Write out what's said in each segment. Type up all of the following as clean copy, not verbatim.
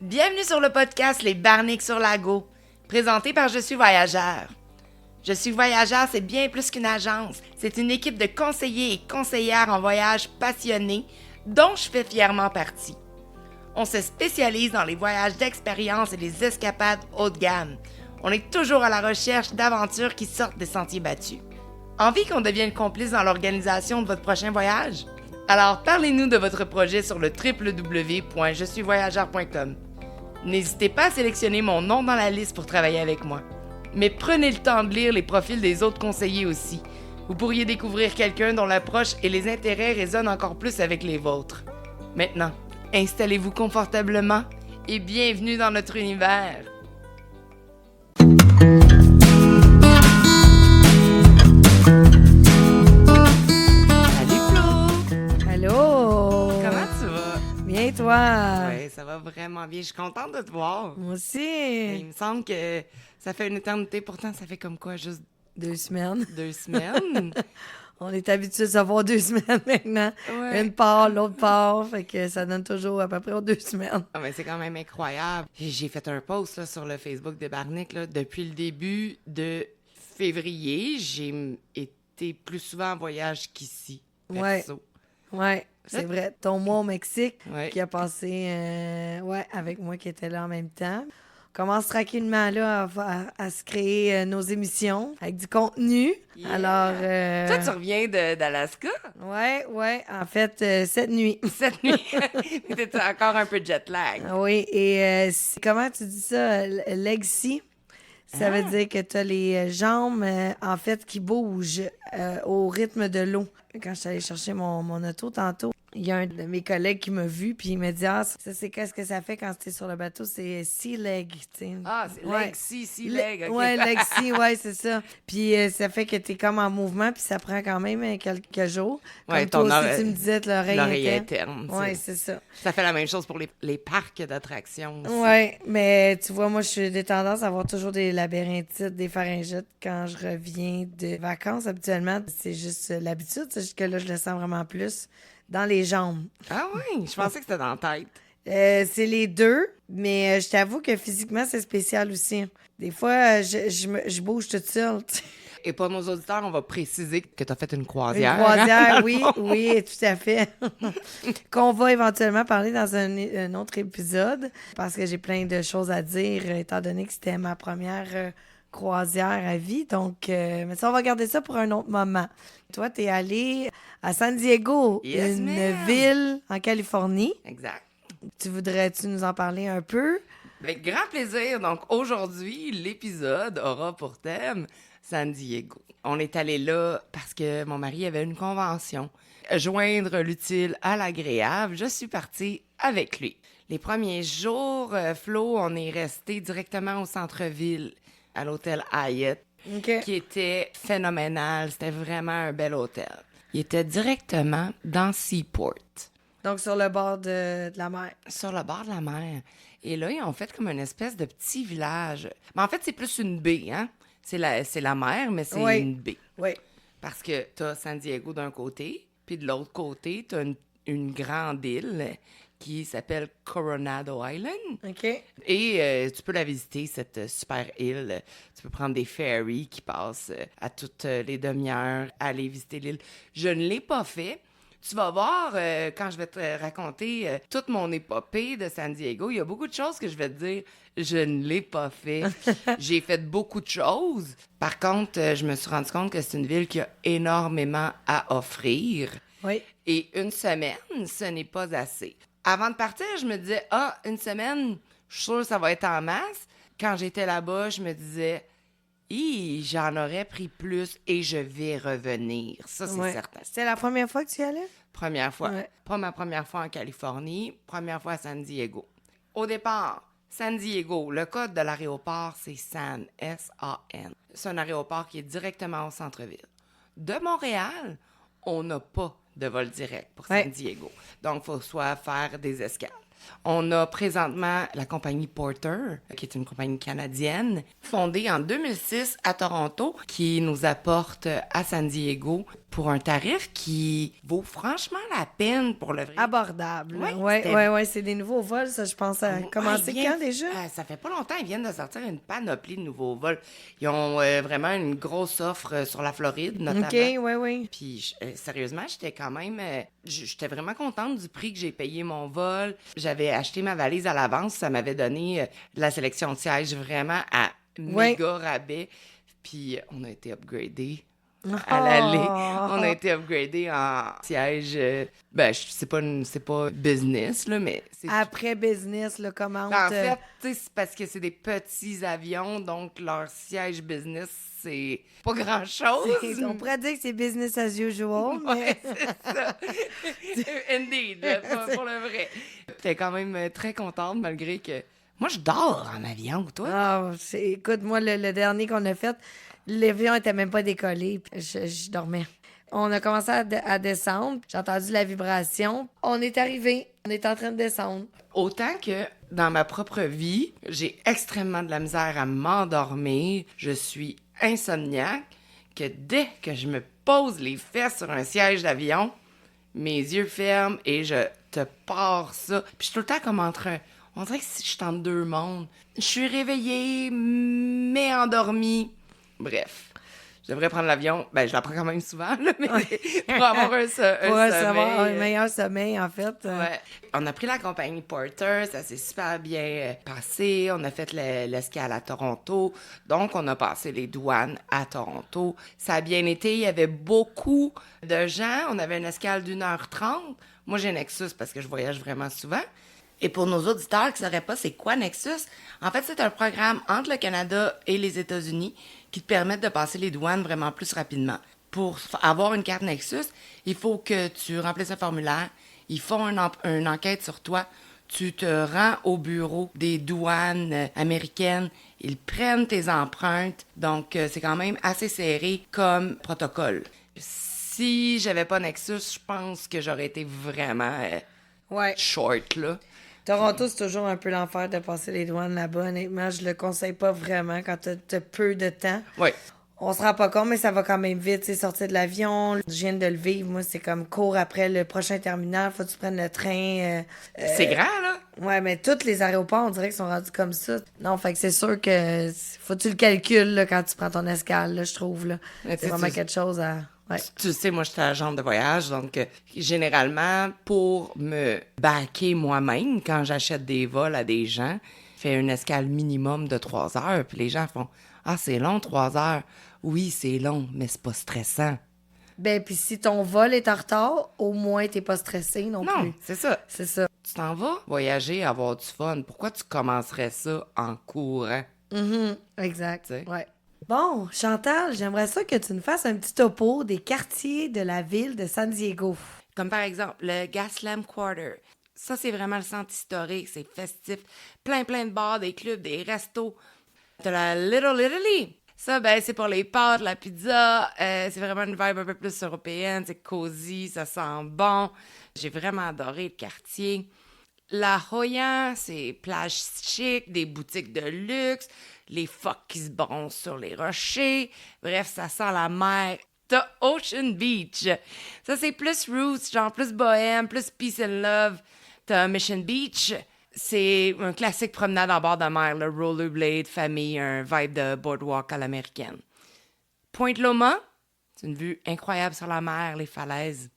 Bienvenue sur le podcast Les Barniques sur Lago, présenté par Je suis voyageur. Je suis voyageur, c'est bien plus qu'une agence. C'est une équipe de conseillers et conseillères en voyage passionnés dont je fais fièrement partie. On se spécialise dans les voyages d'expérience et les escapades haut de gamme. On est toujours à la recherche d'aventures qui sortent des sentiers battus. Envie qu'on devienne complice dans l'organisation de votre prochain voyage? Alors parlez-nous de votre projet sur le www.jesuisvoyageur.com. N'hésitez pas à sélectionner mon nom dans la liste pour travailler avec moi. Mais prenez le temps de lire les profils des autres conseillers aussi. Vous pourriez découvrir quelqu'un dont l'approche et les intérêts résonnent encore plus avec les vôtres. Maintenant, installez-vous confortablement et bienvenue dans notre univers. Salut Flo! Allô! Comment tu vas? Bien, toi? Oui, ça va vraiment bien. Je suis contente de te voir. Moi aussi. Il me semble que ça fait une éternité. Pourtant, ça fait comme quoi? Juste 2 semaines. 2 semaines? On est habitué de savoir 2 semaines maintenant. Ouais. Une part, l'autre part. Fait que ça donne toujours à peu près 2 semaines. Ah, mais c'est quand même incroyable. J'ai fait un post là, sur le Facebook de Barnick. Là, depuis le début de février, j'ai été plus souvent en voyage qu'ici. Perso. Ouais, c'est vrai. Ton mois au Mexique Ouais. qui a passé avec moi qui était là en même temps. On commence tranquillement là à se créer nos émissions avec du contenu. Yeah. Alors, Toi, tu reviens d'Alaska ouais. En fait, cette nuit. cette nuit. T'étais encore un peu jet lag. Oui, et comment tu dis ça? Legacy, ça veut dire que tu as les jambes, en fait, qui bougent au rythme de l'eau. Quand je suis allée chercher mon auto tantôt, il y a un de mes collègues qui m'a vu, puis il m'a dit « Ah, ça, c'est qu'est-ce que ça fait quand tu es sur le bateau? C'est sea leg, tu sais. » Ah, c'est leg, sea leg. OK. Ouais, Legacy, ouais, c'est ça. Puis ça fait que tu es comme en mouvement, puis ça prend quand même quelques jours. Comme Ouais, toi ton aussi, tu me disais que l'oreille interne. Ouais, c'est ça. Ça fait la même chose pour les parcs d'attractions aussi. Ouais, mais tu vois, moi, je suis des tendances à avoir toujours des labyrinthites, des pharyngites quand je reviens de vacances. Habituellement, c'est juste l'habitude. C'est juste que là, je le sens vraiment plus dans les jambes. Ah oui, je pensais que c'était dans la tête. C'est les deux, mais je t'avoue que physiquement, c'est spécial aussi. Des fois, je bouge toute seule. Tu sais. Et pour nos auditeurs, on va préciser que tu as fait une Une croisière. croisière, hein, oui, tout à fait. Qu'on va éventuellement parler dans un autre épisode, parce que j'ai plein de choses à dire, étant donné que c'était ma première croisière à vie. Donc, mais ça, on va garder ça pour un autre moment. Toi, t'es allé à San Diego, Yes, une ma'am. ville en Californie. Exact. Tu nous en parler un peu? Avec grand plaisir. Donc, aujourd'hui, l'épisode aura pour thème San Diego. On est allé là parce que mon mari avait une convention. Joindre l'utile à l'agréable, je suis partie avec lui. Les premiers jours, Flo, on est resté directement au centre-ville, à l'hôtel Hyatt, OK. qui était phénoménal. C'était vraiment un bel hôtel. Il était directement dans Seaport, Donc, sur le bord de la mer. sur le bord de la mer. Et là, ils ont fait comme une espèce de petit village. Mais en fait, c'est plus une baie, hein? C'est la mer, mais c'est Oui. une baie. Oui. Parce que t'as San Diego d'un côté, puis de l'autre côté, t'as une grande île qui s'appelle Coronado Island. OK. Et tu peux la visiter, cette super île. Tu peux prendre des ferries qui passent à toutes les demi-heures, aller visiter l'île. Je ne l'ai pas fait. Tu vas voir, quand je vais te raconter toute mon épopée de San Diego, il y a beaucoup de choses que je vais te dire, je ne l'ai pas fait. J'ai fait beaucoup de choses. Par contre, je me suis rendu compte que c'est une ville qui a énormément à offrir. Oui. Et une semaine, ce n'est pas assez. Avant de partir, je me disais, une semaine, je suis sûre que ça va être en masse. Quand j'étais là-bas, je me disais, j'en aurais pris plus et je vais revenir. Ça, c'est certain. C'était la première fois que tu y allais? Première fois. Ouais. Pas ma première fois en Californie, première fois à San Diego. Au départ, San Diego, le code de l'aéroport, c'est SAN, S-A-N. C'est un aéroport qui est directement au centre-ville. De Montréal, on n'a pas de vol direct pour San Diego. Donc, il faut soit faire des escales. On a présentement la compagnie Porter, qui est une compagnie canadienne, fondée en 2006 à Toronto, qui nous apporte à San Diego pour un tarif qui vaut franchement la peine pour le vrai. Abordable. Ouais, Ouais, c'est des nouveaux vols, ça, je pense. À commencer quand déjà? Ça fait pas longtemps, ils viennent de sortir une panoplie de nouveaux vols. Ils ont vraiment une grosse offre sur la Floride, notamment. OK, ouais. Puis, sérieusement, j'étais quand même... j'étais vraiment contente du prix que j'ai payé mon vol. J'avais acheté ma valise à l'avance. Ça m'avait donné de la sélection de sièges vraiment à méga rabais. Puis, on a été upgradés à l'aller. On a été upgradés en siège... c'est pas business, là, mais... Après business, là, comment En fait, tu sais, c'est parce que c'est des petits avions, donc leur siège business, c'est pas grand-chose. On pourrait dire que c'est business as usual. Ouais, c'est ça. Indeed, là, pour le vrai. J'étais quand même très contente, malgré que... Moi, je dors en avion, toi. Écoute, moi, le dernier qu'on a fait, l'avion était même pas décollé. Puis je dormais. On a commencé à descendre. J'ai entendu la vibration. On est arrivé. On est en train de descendre. Autant que dans ma propre vie, j'ai extrêmement de la misère à m'endormir. Je suis insomniaque. Que dès que je me pose les fesses sur un siège d'avion, mes yeux ferment et je te pars ça. Puis je suis tout le temps comme on dirait que je suis entre deux mondes. Je suis réveillée, mais endormie. Bref. Je devrais prendre l'avion. Ben, je la prends quand même souvent, là, mais pour avoir un sommeil. Pour avoir un meilleur sommeil, en fait. Ouais. On a pris la compagnie Porter, ça s'est super bien passé. On a fait l'escale à Toronto. Donc, on a passé les douanes à Toronto. Ça a bien été. Il y avait beaucoup de gens. On avait une escale d'1h30. Moi, j'ai Nexus parce que je voyage vraiment souvent. Et pour nos auditeurs qui ne sauraient pas c'est quoi Nexus, en fait, c'est un programme entre le Canada et les États-Unis qui te permettent de passer les douanes vraiment plus rapidement. Pour avoir une carte Nexus, il faut que tu remplisses un formulaire, ils font une enquête sur toi, tu te rends au bureau des douanes américaines, ils prennent tes empreintes, donc c'est quand même assez serré comme protocole. Si j'avais pas Nexus, je pense que j'aurais été vraiment short, là. Toronto, c'est toujours un peu l'enfer de passer les douanes là-bas. Honnêtement, je le conseille pas vraiment quand t'as peu de temps. Oui. On se rend pas compte, mais ça va quand même vite. C'est sortir de l'avion. Je viens de le vivre. Moi, c'est comme cours après le prochain terminal. Faut que tu prennes le train. C'est grand, là? Ouais, mais tous les aéroports, on dirait qu'ils sont rendus comme ça. Non, fait que c'est sûr que faut que tu le calcules là, quand tu prends ton escale, là, je trouve. Là. C'est vraiment quelque chose à... Ouais. Tu sais, moi, j'étais agente de voyage, donc généralement, pour me backer moi-même, quand j'achète des vols à des gens, je fais une escale minimum de 3 heures, puis les gens font « Ah, c'est long, 3 heures. » Oui, c'est long, mais c'est pas stressant. Ben, puis si ton vol est en retard, au moins, t'es pas stressé non plus. Non, c'est ça. C'est ça. Tu t'en vas voyager, avoir du fun. Pourquoi tu commencerais ça en courant? Exact, T'sais? ouais. Bon, Chantal, j'aimerais ça que tu nous fasses un petit topo des quartiers de la ville de San Diego. Comme par exemple le Gaslamp Quarter. Ça, c'est vraiment le centre historique, c'est festif. Plein de bars, des clubs, des restos. T'as la Little Italy. Ça, ben, c'est pour les pâtes, la pizza. C'est vraiment une vibe un peu plus européenne. C'est cosy, ça sent bon. J'ai vraiment adoré le quartier. La Jolla, c'est plage chic, des boutiques de luxe, les phoques qui se bronzent sur les rochers. Bref, ça sent la mer. T'as Ocean Beach. Ça, c'est plus roots, genre plus bohème, plus peace and love. T'as Mission Beach. C'est un classique promenade en bord de mer, le rollerblade, famille, un vibe de boardwalk à l'américaine. Point Loma, c'est une vue incroyable sur la mer, les falaises.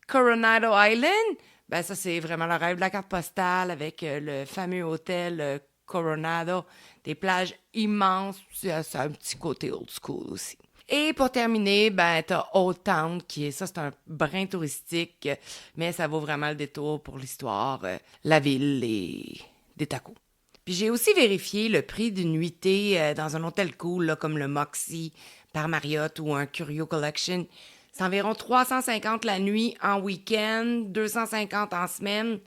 Coronado Island, ben ça, c'est vraiment le rêve de la carte postale avec le fameux hôtel Coronado. Des plages immenses, c'est un petit côté old school aussi. Et pour terminer, ben t'as Old Town, c'est un brin touristique, mais ça vaut vraiment le détour pour l'histoire, la ville et des tacos. Puis j'ai aussi vérifié le prix d'une nuitée dans un hôtel cool, là, comme le Moxie par Marriott ou un Curio Collection. C'est environ 350 la nuit en week-end, 250 en semaine,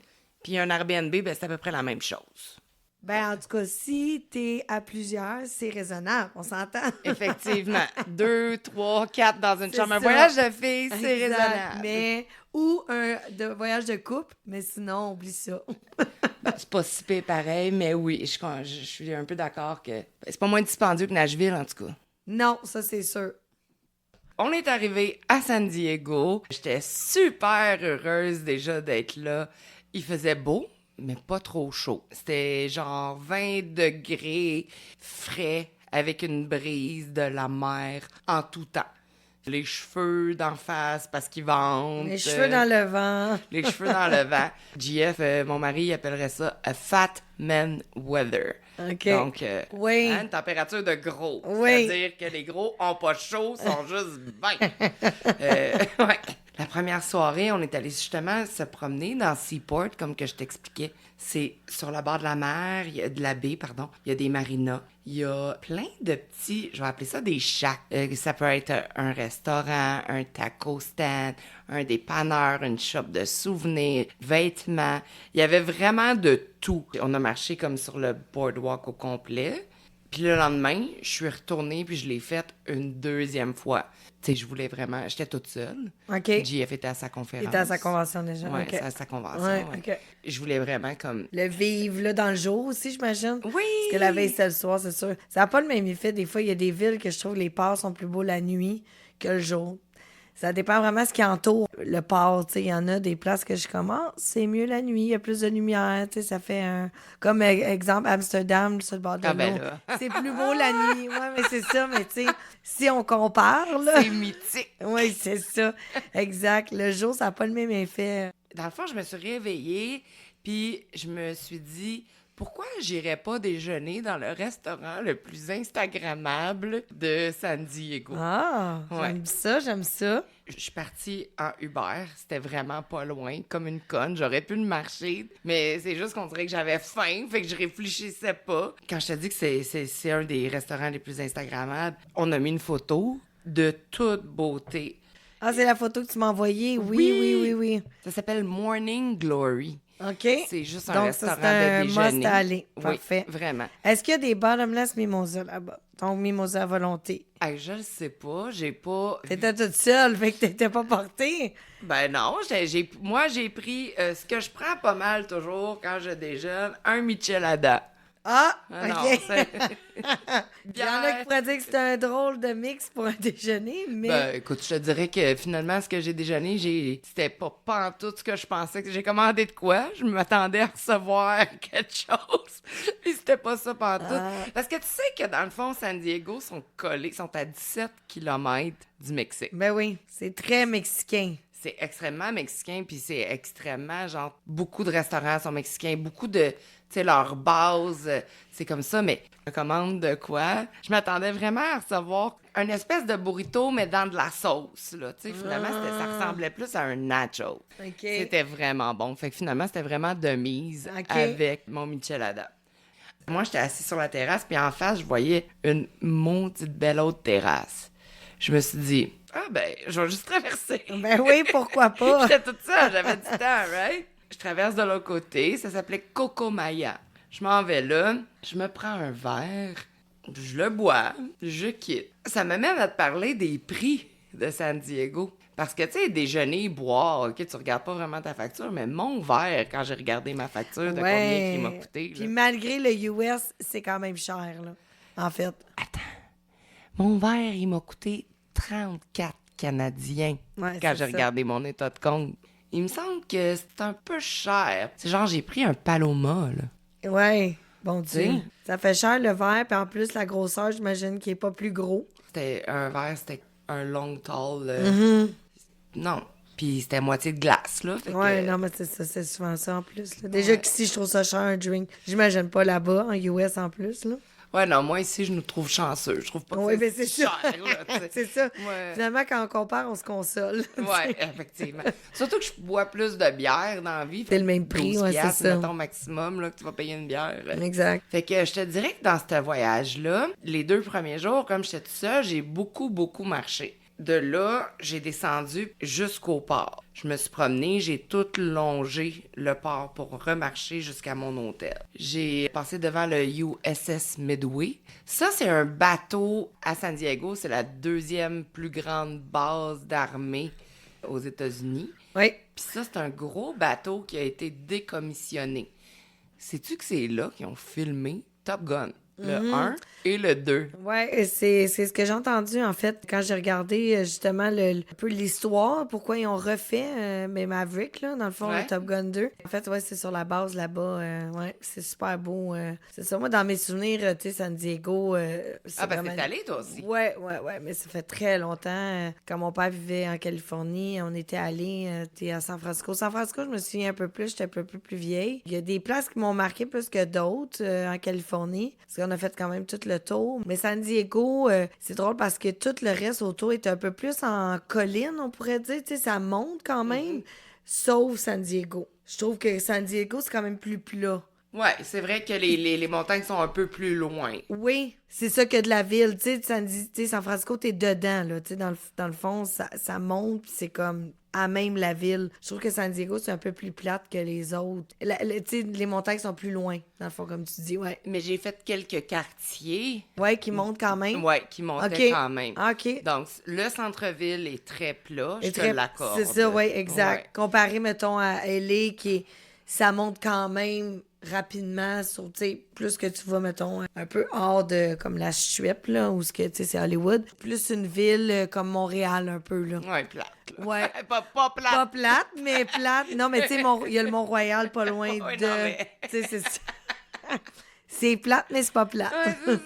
puis un Airbnb, ben c'est à peu près la même chose. Ben, en tout cas, si t'es à plusieurs, c'est raisonnable, on s'entend. Effectivement. 2, 3, 4 dans une C'est chambre. Un ça. voyage de filles, c'est Exact. raisonnable. Mais, ou un voyage de couple, mais sinon, oublie ça. Ben, c'est pas si pire pareil, mais oui, je suis un peu d'accord que c'est pas moins dispendieux que Nashville, en tout cas. Non, ça, c'est sûr. On est arrivé à San Diego. J'étais super heureuse déjà d'être là. Il faisait beau, mais pas trop chaud. C'était genre 20 degrés frais avec une brise de la mer en tout temps. Les cheveux d'en face parce qu'ils ventent. Les cheveux dans le vent. Les cheveux dans le vent. JF, mon mari, il appellerait ça a fat man weather. OK. Donc, Oui. une température de gros. Oui. C'est-à-dire que les gros ont pas chaud, sont juste bien. Ouais. La première soirée, on est allé justement se promener dans Seaport, comme que je t'expliquais. C'est sur la bord de la mer, il y a de la baie, pardon. Il y a des marinas. Il y a plein de petits, je vais appeler ça des shacks. Ça peut être un restaurant, un taco stand, un dépanneur, une shop de souvenirs, vêtements. Il y avait vraiment de tout. On a marché comme sur le boardwalk au complet. Puis le lendemain, je suis retournée puis je l'ai faite une deuxième fois. Tu sais, je voulais vraiment... J'étais toute seule. OK. JF était à sa conférence. Il était à sa convention déjà. Ouais, OK. c'est à sa convention. Ouais, ouais. OK. Je voulais vraiment comme... Le vivre là, dans le jour aussi, j'imagine. Oui! Parce que la veille, c'était le soir, c'est sûr. Ça n'a pas le même effet. Des fois, il y a des villes que je trouve les ports sont plus beaux la nuit que le jour. Ça dépend vraiment de ce qui entoure le port. Il y en a des places que je commence, c'est mieux la nuit, il y a plus de lumière. Ça fait un. Comme exemple, Amsterdam, sur le bord de Ah l'eau. ben là. C'est plus beau la nuit. Oui, mais c'est ça. Mais tu sais, si on compare, là. C'est mythique. Oui, c'est ça. Exact. Le jour, ça n'a pas le même effet. Dans le fond, je me suis réveillée, puis je me suis dit, pourquoi j'irais pas déjeuner dans le restaurant le plus instagrammable de San Diego? Ah, Ouais. j'aime ça, j'aime ça. Je suis partie en Uber, c'était vraiment pas loin, comme une conne. J'aurais pu le marcher, mais c'est juste qu'on dirait que j'avais faim, fait que je réfléchissais pas. Quand je te dis que c'est un des restaurants les plus instagrammables, on a mis une photo de toute beauté. Ah, c'est la photo que tu m'as envoyée. Oui, Oui. oui, oui, oui. Ça s'appelle Morning Glory. OK. C'est juste un Donc, restaurant ça, c'est un de déjeuner. must à aller. Parfait. Oui, vraiment. Est-ce qu'il y a des bottomless mimosas là-bas? Donc, mimosa à volonté. Hey, je le sais pas, j'ai pas... T'étais toute seule, fait que t'étais pas portée. Ben non, moi j'ai pris ce que je prends pas mal toujours quand je déjeune, un michelada. Ah, Ah non, OK. c'est... Il y en a qui pourraient dire que c'était un drôle de mix pour un déjeuner, mais... Ben, écoute, je te dirais que finalement, ce que j'ai déjeuné, c'était pas pantoute ce que je pensais. J'ai commandé de quoi? Je m'attendais à recevoir quelque chose. Puis c'était pas ça pantoute. Parce que tu sais que dans le fond, San Diego sont à 17 km du Mexique. Ben oui, c'est très mexicain. C'est extrêmement mexicain, puis c'est extrêmement, genre, beaucoup de restaurants sont mexicains, beaucoup de, tu sais, leur base, c'est comme ça, mais je commande de quoi? Je m'attendais vraiment à recevoir une espèce de burrito, mais dans de la sauce, là, tu sais, finalement, ça ressemblait plus à un nacho. OK. C'était vraiment bon, fait que finalement, c'était vraiment de mise OK. avec mon michelada. Moi, j'étais assise sur la terrasse, puis en face, je voyais une maudite belle autre terrasse. Je me suis dit, ah ben, je vais juste traverser. Ben oui, pourquoi pas? J'étais toute seule, j'avais du temps, right? Je traverse de l'autre côté, ça s'appelait Cocomaya. Je m'en vais là, je me prends un verre, je le bois, je quitte. Ça me mène à te parler des prix de San Diego. Parce que, tu sais, déjeuner, boire, OK, tu regardes pas vraiment ta facture, mais mon verre, quand j'ai regardé ma facture, de combien il m'a coûté. Puis là. malgré le US, c'est quand même cher, là, en fait. Attends, mon verre, il m'a coûté 34 Canadiens Ouais, quand c'est j'ai ça. regardé mon état de compte. Il me semble que c'est un peu cher. C'est genre, j'ai pris un Paloma, là. Ouais, bon Dieu. sais. Ça fait cher le verre, puis en plus, la grosseur, j'imagine qu'il est pas plus gros. C'était un verre, c'était un long tall. Mm-hmm. Non. Puis c'était moitié de glace, là. Fait que- Ouais, non, mais c'est ça, c'est souvent ça en plus. Là. Déjà qu'ici, je trouve ça cher, un drink. J'imagine pas là-bas, en US en plus, là. Ouais, non, moi ici, je nous trouve chanceux. Je trouve pas que Oui, mais c'est c'est cher, ça. là, tu sais. C'est ça. Ouais. Finalement, quand on compare, on se console. Ouais, effectivement. Surtout que je bois plus de bière dans la vie. C'est le même prix, 12 ouais, c'est piastres, ça. mettons, maximum, là, que tu vas payer une bière. Exact. Fait que je te dirais que dans ce voyage-là, les 2 premiers jours, comme j'étais toute seule, j'ai beaucoup, beaucoup marché. De là, j'ai descendu jusqu'au port. Je me suis promenée, j'ai tout longé le port pour remarcher jusqu'à mon hôtel. J'ai passé devant le USS Midway. Ça, c'est un bateau à San Diego. C'est la deuxième plus grande base d'armée aux États-Unis. Oui. Puis ça, c'est un gros bateau qui a été décommissionné. Sais-tu que c'est là qu'ils ont filmé Top Gun? Le 1 et le 2. Ouais, c'est ce que j'ai entendu, en fait, quand j'ai regardé justement un peu l'histoire, pourquoi ils ont refait Maverick, là, dans le fond, Ouais. le Top Gun 2. En fait, ouais, c'est sur la base là-bas. Ouais, c'est super beau. C'est ça, moi, dans mes souvenirs, tu sais, San Diego, c'est Ah, ben vraiment... t'es allé, toi aussi. Ouais, mais ça fait très longtemps. Quand mon père vivait en Californie, on était allés à San Francisco. San Francisco, je me souviens un peu plus, j'étais un peu plus vieille. Il y a des places qui m'ont marqué plus que d'autres en Californie, parce qu'on a fait quand même tout le tour. Mais San Diego, c'est drôle parce que tout le reste autour est un peu plus en colline, on pourrait dire. Tu sais, ça monte quand même, sauf San Diego. Je trouve que San Diego, c'est quand même plus plat. Ouais, c'est vrai que les montagnes sont un peu plus loin. Oui, c'est ça que de la ville. Tu sais, San Francisco, t'es dedans, là. Tu sais, dans le fond, ça monte, puis c'est comme à même la ville. Je trouve que San Diego, c'est un peu plus plate que les autres. Tu sais, les montagnes sont plus loin, dans le fond, comme tu dis, ouais. Mais j'ai fait quelques quartiers. Ouais, qui montent quand même. Ouais, qui montaient quand même. OK. Donc, le centre-ville est très plat, je Et te très- l'accorde. C'est ça, oui, exact. Ouais. Comparé, mettons, à LA, ça monte quand même rapidement sur, tu sais, plus que tu vas, mettons, un peu hors de, comme la Strip, là, où tu sais, c'est Hollywood. Plus une ville comme Montréal, un peu, là. Ouais, plate. Là. Ouais. pas plate. Pas plate, mais plate. Non, mais tu sais, il y a le Mont-Royal pas loin Ouais, de... non, mais- Tu sais, c'est ça. C'est plate, mais c'est pas plate. Ouais, c'est ça.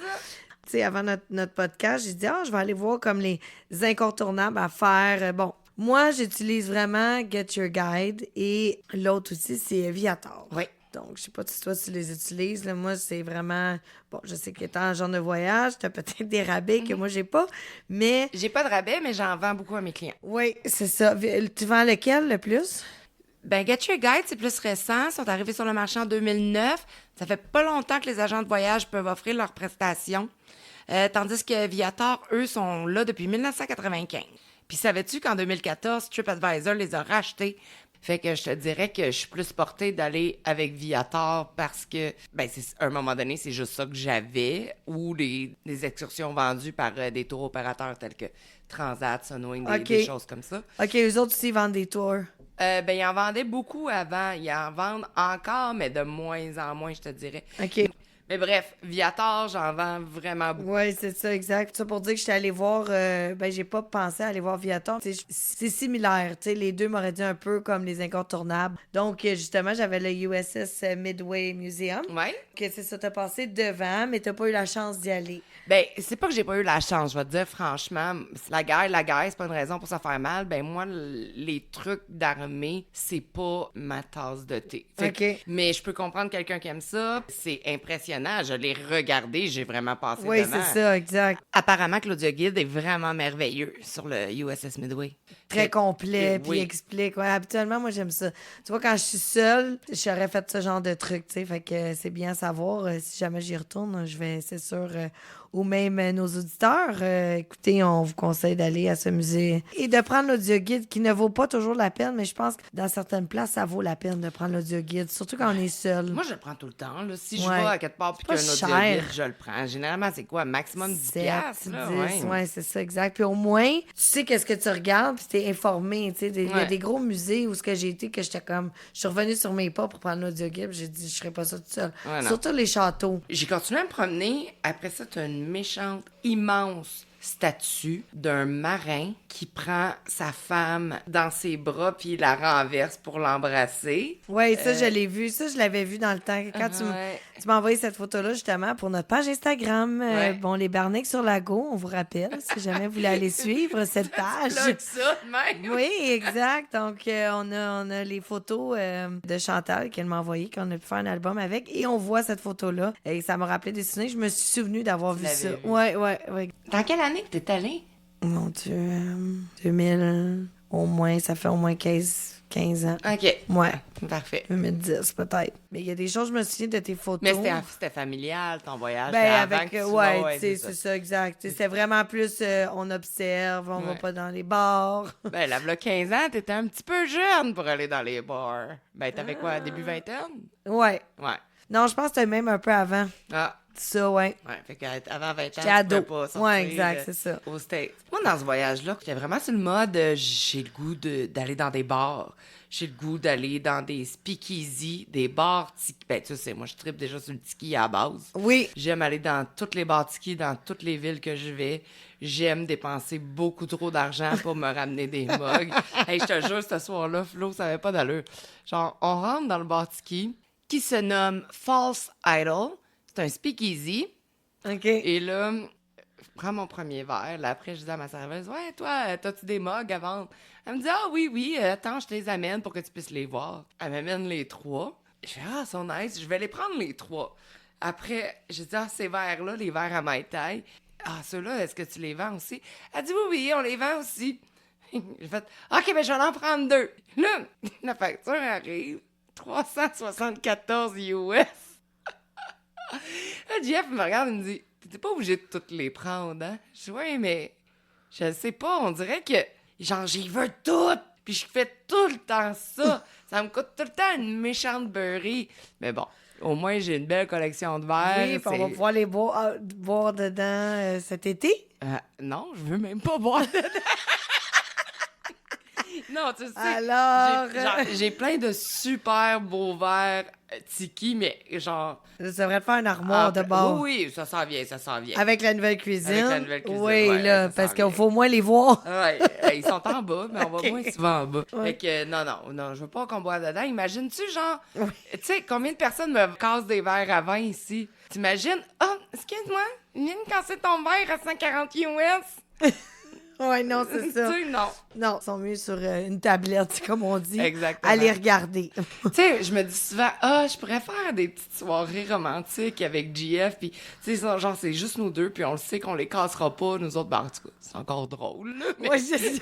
Tu sais, avant notre podcast, j'ai dit, je vais aller voir comme les incontournables à faire. Bon, moi, j'utilise vraiment Get Your Guide et l'autre aussi, c'est Viator. Oui. Donc, je sais pas si toi, tu les utilises. Là. Moi, c'est vraiment... Bon, je sais qu'étant un genre de voyage, t'as peut-être des rabais que moi, j'ai pas, mais... J'ai pas de rabais, mais j'en vends beaucoup à mes clients. Oui, c'est ça. Tu vends lequel, le plus? Ben, Get Your Guide, c'est plus récent. Ils sont arrivés sur le marché en 2009. Ça fait pas longtemps que les agents de voyage peuvent offrir leurs prestations. Tandis que Viator, eux, sont là depuis 1995. Puis savais-tu qu'en 2014, TripAdvisor les a rachetés? Fait que je te dirais que je suis plus portée d'aller avec Viator parce que, ben, à un moment donné, c'est juste ça que j'avais, ou des excursions vendues par des tours opérateurs tels que Transat, Sunwing, des choses comme ça. OK, eux autres aussi, ils vendent des tours. Ben, ils en vendaient beaucoup avant. Ils en vendent encore, mais de moins en moins, je te dirais. OK. Mais bref, Viator, j'en vends vraiment beaucoup. Oui, c'est ça, exact. Ça pour dire que j'étais allée voir, ben j'ai pas pensé à aller voir Viator. C'est similaire, tu sais, les deux m'auraient dit un peu comme les incontournables. Donc, justement, j'avais le USS Midway Museum. Ouais. Que c'est ça, t'as passé devant, mais t'as pas eu la chance d'y aller. Ben, c'est pas que j'ai pas eu la chance, je vais te dire franchement, la guerre, c'est pas une raison pour se faire mal. Ben, moi, les trucs d'armée, c'est pas ma tasse de thé. Fait que- OK. mais je peux comprendre quelqu'un qui aime ça. C'est impressionnant. Je l'ai regardé, j'ai vraiment passé Oui, devant. c'est ça, exact. Apparemment que l'audioguide est vraiment merveilleux sur le USS Midway. Très complet, puis oui. explique. Ouais, habituellement, moi, j'aime ça. Tu vois, quand je suis seule, j'aurais fait ce genre de truc, tu sais. Fait que c'est bien à savoir. Si jamais j'y retourne, je vais, c'est sûr, ou même nos auditeurs, écoutez, on vous conseille d'aller à ce musée et de prendre l'audioguide qui ne vaut pas toujours la peine, mais je pense que dans certaines places, ça vaut la peine de prendre l'audioguide, surtout quand on est seul. Moi, je le prends tout le temps. Là. Si je Ouais. vais à quelque part puis Pas qu'il y a un cher. audioguide, je le prends. Généralement, c'est quoi? Maximum 10 7, piastres, là, 10, ouais. ouais, c'est ça, exact. Puis au moins, tu sais qu'est-ce que tu regardes, puis t'es informé, tu sais. Il y a Ouais. des gros musées où ce que j'ai été, que j'étais comme... Je suis revenue sur mes pas pour prendre l'audioguide, j'ai dit, je ferais pas ça toute seule. Ouais, non. Surtout les châteaux. J'ai continué à me promener. Après ça, tu as une méchante, immense statue d'un marin qui prend sa femme dans ses bras puis il la renverse pour l'embrasser. Oui, ça, je l'ai vu. Ça, je l'avais vu dans le temps. Quand Ouais. tu m'as envoyé cette photo-là, justement, pour notre page Instagram. Ouais. Bon, les Barniques sur Lago, on vous rappelle, si jamais vous voulez aller suivre cette page. Plug ça, de même. Oui, exact. Donc, on a les photos de Chantal qu'elle m'a envoyées, qu'on a pu faire un album avec. Et on voit cette photo-là. Et ça m'a rappelé des souvenirs. Je me suis souvenue d'avoir vu l'avais ça. vu. Oui. Dans quelle année que t'es allée? Mon Dieu. 2000, au moins, ça fait au moins 15 15 ans. OK. Ouais. Parfait. Je vais mettre 10, peut-être. Mais il y a des choses, je me souviens de tes photos. Mais c'était familial, ton voyage. Ben, c'était avant avec, que tu ouais, vas, tu sais, c'est ça, exact. Tu sais, c'était vraiment plus, on observe, on va pas dans les bars. Ben, là, 15 ans, t'étais un petit peu jeune pour aller dans les bars. Ben, t'avais quoi, début vingtaine? Ouais. Ouais. Non, je pense que c'était même un peu avant. Ah. Ça, ouais. Ouais, fait qu'avant 20 ans, J'étais ado. tu pouvais pas sortir, Ouais, exact, c'est ça. Aux States. Moi, dans ce voyage-là, j'étais vraiment sur le mode, j'ai le goût d'aller dans des bars. J'ai le goût d'aller dans des speakeasy, des bars tiki. Ben, tu sais, moi, je tripe déjà sur le tiki à la base. Oui. J'aime aller dans toutes les bars tiki, dans toutes les villes que je vais. J'aime dépenser beaucoup trop d'argent pour me ramener des mugs. Hey, je te jure, ce soir-là, Flo, ça avait pas d'allure. Genre, on rentre dans le bar tiki, qui se nomme False Idol. C'est un speakeasy. OK. Et là, je prends mon premier verre. Là, après, je dis à ma serveuse, ouais, toi, t'as-tu des mugs à vendre? Elle me dit, ah oui, attends, je te les amène pour que tu puisses les voir. Elle m'amène les 3. Je fais, ah, sont nice, je vais les prendre les 3. Après, je dis, ah, ces verres-là, les verres à ma taille. Ah, ceux-là, est-ce que tu les vends aussi? Elle dit, oui, on les vend aussi. J'ai fait, OK, ben, je vais en prendre 2. Là, la facture arrive, 374 US. Là, Jeff me regarde et me dit, t'es pas obligé de toutes les prendre, hein? Je dis, ouais, mais je sais pas, on dirait que, genre, j'y veux toutes, puis je fais tout le temps ça. Ça me coûte tout le temps une méchante beurrée. Mais bon, au moins, j'ai une belle collection de verres. Oui, puis on va pouvoir les boire dedans cet été. Non, je veux même pas boire dedans. Non, tu sais, alors, j'ai plein de super beaux verres tiki, mais genre... ça devrait te faire une armoire de bord. Oui, ça s'en vient, ça s'en vient. Avec la nouvelle cuisine. Avec la nouvelle cuisine, oui, ouais, là, ça parce s'en qu'il vient. faut au moins les voir. Ouais, ils sont en bas, mais on va Ok. moins souvent en bas. Ouais. Fait que non, je veux pas qu'on boive dedans. Imagine-tu, genre, tu sais, combien de personnes me cassent des verres à vin ici? T'imagines? Ah, excuse-moi, viens me casser ton verre à 140 US. Oui, non, c'est ça. Tu sais, non. Non, ils sont mieux sur une tablette, comme on dit. Exactement. À les regarder. Tu sais, je me dis souvent, je pourrais faire des petites soirées romantiques avec GF, puis tu sais, genre, c'est juste nous deux, puis on le sait qu'on les cassera pas, nous autres, ben, en tout cas, c'est encore drôle, là, mais Moi, je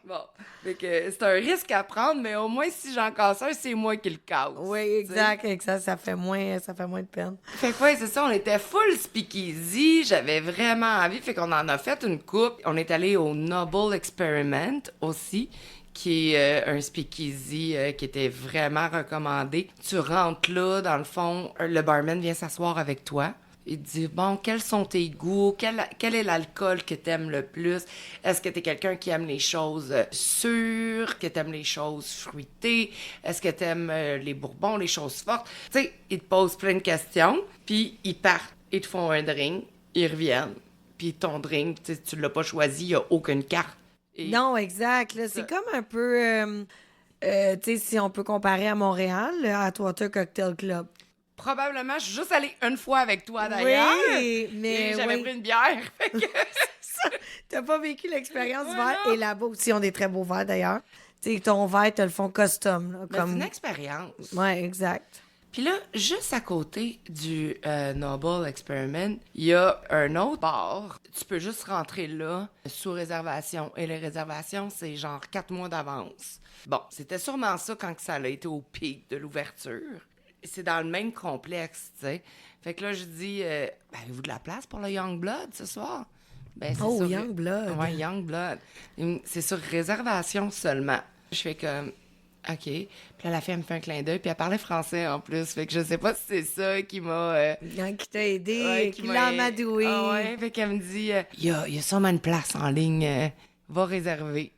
bon. Fait que c'est un risque à prendre, mais au moins, si j'en casse un, c'est moi qui le casse. Oui, exact. Exact. Ça fait moins de peine. Fait que ouais, c'est ça, on était full speakeasy, j'avais vraiment envie, fait qu'on en a fait une coupe. On est allé au Noble Experiment aussi, qui est un speakeasy qui était vraiment recommandé. Tu rentres là, dans le fond, le barman vient s'asseoir avec toi. Il te dit, bon, quels sont tes goûts? Quel est l'alcool que t'aimes le plus? Est-ce que t'es quelqu'un qui aime les choses sûres? Que t'aimes les choses fruitées? Est-ce que t'aimes les bourbons, les choses fortes? Tu sais, ils te posent plein de questions, puis ils partent. Ils te font un drink, ils reviennent. Puis ton drink, tu l'as pas choisi, il n'y a aucune carte. Et Non, exact. Là, c'est comme un peu... tu sais, si on peut comparer à Montréal, le Atwater Cocktail Club. probablement, je suis juste allée une fois avec toi, d'ailleurs. Oui, mais Et j'avais oui. pris une bière. Fait que T'as pas vécu l'expérience du Voilà. verre. Et là-bas aussi, on a des très beaux verres, d'ailleurs. Tu sais, ton verre, te le font custom. Là, Mais comme... c'est une expérience. Ouais, exact. Puis là, juste à côté du Noble Experiment, il y a un autre bar. Tu peux juste rentrer là sous réservation. Et les réservations, c'est genre 4 mois d'avance. Bon, c'était sûrement ça quand ça a été au pic de l'ouverture. C'est dans le même complexe, tu sais. Fait que là, je dis, avez-vous de la place pour le Youngblood ce soir? Ben, c'est Oh, sur... Youngblood. Ouais, Youngblood. C'est sur réservation seulement. Je fais comme, OK. Puis là, la fille, elle me fait un clin d'œil, puis elle parlait français en plus. Fait que je sais pas si c'est ça qui m'a... Qui t'a aidé, ouais, qui l'a amadoué. Ah ouais, fait qu'elle me dit, il y a sûrement une place en ligne, va réserver.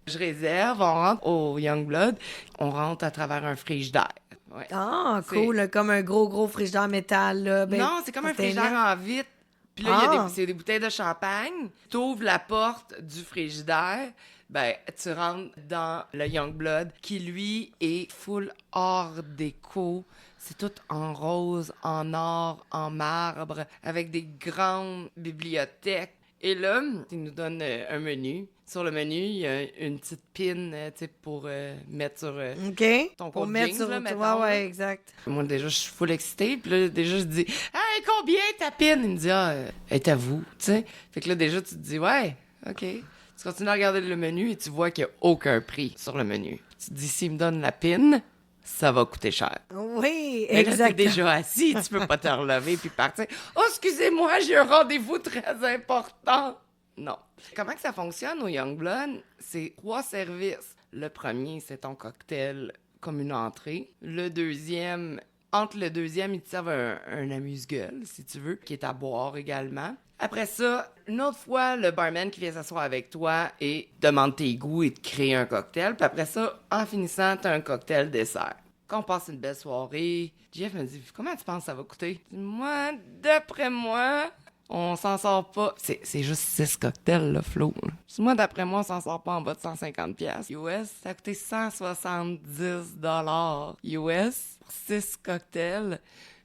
Je réserve, on rentre au Youngblood, on rentre à travers un frigidaire. Ouais. Ah, C'est- cool. Là, comme un gros frigidaire métal. Là. Ben, Non, c'est comme un c'était frigidaire en vitre. Puis là, Ah. c'est des bouteilles de champagne. Tu ouvres la porte du frigidaire, ben, tu rentres dans le Youngblood, qui, lui, est full art déco. C'est tout en rose, en or, en marbre, avec des grandes bibliothèques. Et là, il nous donne un menu. Sur le menu, il y a une petite pin, tu sais, pour mettre sur... OK. Ton Pour code mettre jeans, sur là, le mettons, toit, là. ouais, exact. Moi, déjà, je suis full excitée. Puis là, déjà, je dis « Hey, combien ta pine? » Il me dit « Ah, elle est à vous. » Tu sais? Fait que là, déjà, tu te dis « Ouais, OK. » Tu continues à regarder le menu et tu vois qu'il n'y a aucun prix sur le menu. Tu te dis, s'il me donne la pin, ça va coûter cher. Oui, Mais là, t'es exactement. déjà assis, tu peux pas te relever puis partir. Oh, excusez-moi, j'ai un rendez-vous très important. Non. Comment que ça fonctionne au Youngblood? C'est 3 services. Le premier, c'est ton cocktail comme une entrée. Le deuxième, entre le deuxième, ils te servent un amuse-gueule, si tu veux, qui est à boire également. Après ça, une autre fois, le barman qui vient s'asseoir avec toi et demande tes goûts et te crée un cocktail. Puis après ça, en finissant, t'as un cocktail dessert. Quand on passe une belle soirée, Jeff me dit « Comment tu penses que ça va coûter? » Je dis, moi, d'après moi, on s'en sort pas. C'est juste 6 cocktails, là, Flo. Là. Je dis, moi, d'après moi, on s'en sort pas en bas de 150$ US. Ça a coûté 170$ US pour 6 cocktails,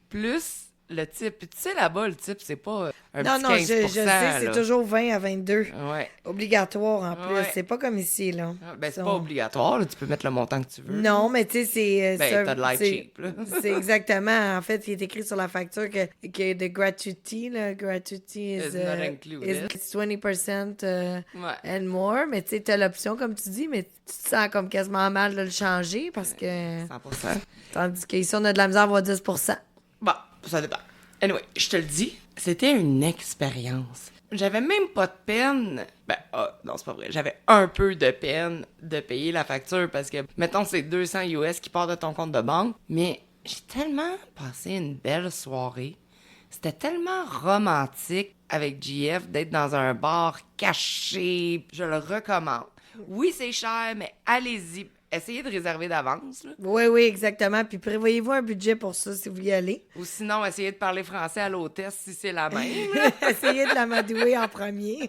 plus le type. Puis tu sais, là-bas, le type, c'est pas un Non, petit non, 15%. je sais, c'est là. toujours 20 à 22. Ouais. Obligatoire en plus. Ouais. C'est pas comme ici, là. Ben, c'est Ça, pas obligatoire, là. Tu peux mettre le montant que tu veux. Non, mais tu sais, c'est. Ben, t'as de l'air c'est- cheap, là. C'est exactement. En fait, il est écrit sur la facture que the gratuity, là, gratuity is, Is not included. is 20% Ouais. and more. Mais tu sais, t'as l'option, comme tu dis, mais tu te sens comme quasiment mal de le changer parce que. 100%. Tandis qu'ici, on a de la misère à avoir 10%. Bon, ça dépend. Anyway, je te le dis, c'était une expérience. J'avais même pas de peine. Ben, non, c'est pas vrai. J'avais un peu de peine de payer la facture parce que, mettons, c'est 200 US qui part de ton compte de banque. Mais j'ai tellement passé une belle soirée. C'était tellement romantique avec JF d'être dans un bar caché. Je le recommande. Oui, c'est cher, mais allez-y. Essayez de réserver d'avance, là. Oui, oui, exactement. Puis prévoyez-vous un budget pour ça si vous y allez. Ou sinon, essayez de parler français à l'hôtesse si c'est la même. là. Essayez de l'amadouer en premier.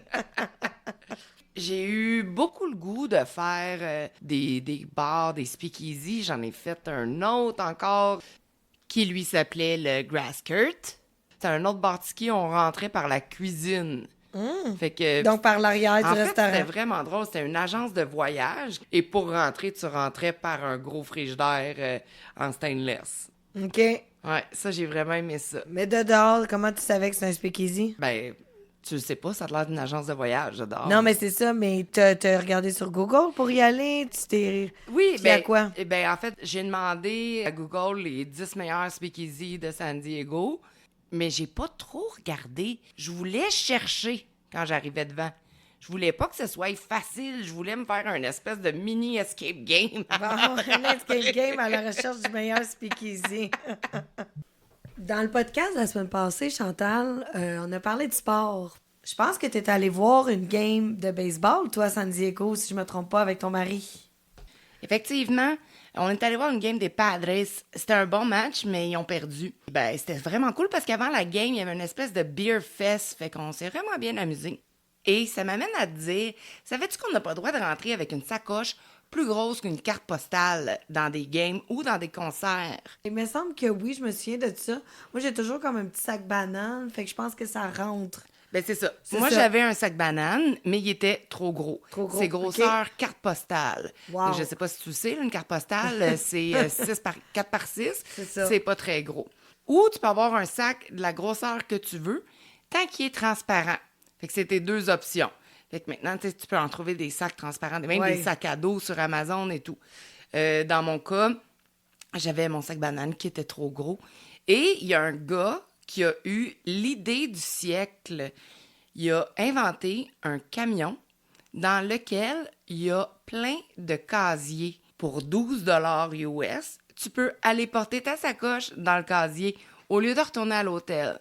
J'ai eu beaucoup le goût de faire des bars, des speakeasy. J'en ai fait un autre encore qui, lui, s'appelait le Grass Skirt. C'était un autre bar tiki, on rentrait par la cuisine. Fait que, Donc, par l'arrière du en fait, restaurant. c'était vraiment drôle. C'était une agence de voyage. Et pour rentrer, tu rentrais par un gros frigidaire en stainless. OK. Ouais, ça, j'ai vraiment aimé ça. Mais de dehors, comment tu savais que c'est un speakeasy? Ben, tu le sais pas, ça a l'air d'une agence de voyage, j'adore. Non, mais c'est ça, mais t'as regardé sur Google pour y aller? Tu t'es... Oui, tu fais à quoi? Ben, en fait, j'ai demandé à Google les 10 meilleurs speakeasy de San Diego, mais j'ai pas trop regardé. Je voulais chercher quand j'arrivais devant. Je voulais pas que ce soit facile. Je voulais me faire un espèce de mini escape game. Bon, un escape game à la recherche du meilleur speakeasy. Dans le podcast de la semaine passée, Chantal, on a parlé de sport. Je pense que tu es allé voir une game de baseball, toi, à San Diego, si je me trompe pas, avec ton mari. Effectivement, on est allé voir une game des Padres. C'était un bon match, mais ils ont perdu. Ben, c'était vraiment cool parce qu'avant la game, il y avait une espèce de beer fest. Fait qu'on s'est vraiment bien amusé. Et ça m'amène à te dire, savais-tu qu'on n'a pas le droit de rentrer avec une sacoche plus grosse qu'une carte postale dans des games ou dans des concerts? Il me semble que oui, je me souviens de ça. Moi, j'ai toujours comme un petit sac banane, fait que je pense que ça rentre. Ben, c'est ça. C'est Moi, ça. j'avais un sac banane, mais il était trop gros. Trop gros, C'est grosseur carte postale. Wow. Je sais pas si tu le sais, là, une carte postale, c'est 4 par 6. C'est ça. C'est pas très gros. Ou tu peux avoir un sac de la grosseur que tu veux, tant qu'il est transparent. Fait que c'est tes 2 options. Fait que maintenant, tu peux en trouver des sacs transparents, même Ouais. des sacs à dos sur Amazon et tout. Dans mon cas, j'avais mon sac banane qui était trop gros. Et il y a un gars qui a eu l'idée du siècle. Il a inventé un camion dans lequel il y a plein de casiers. Pour 12 US, tu peux aller porter ta sacoche dans le casier au lieu de retourner à l'hôtel.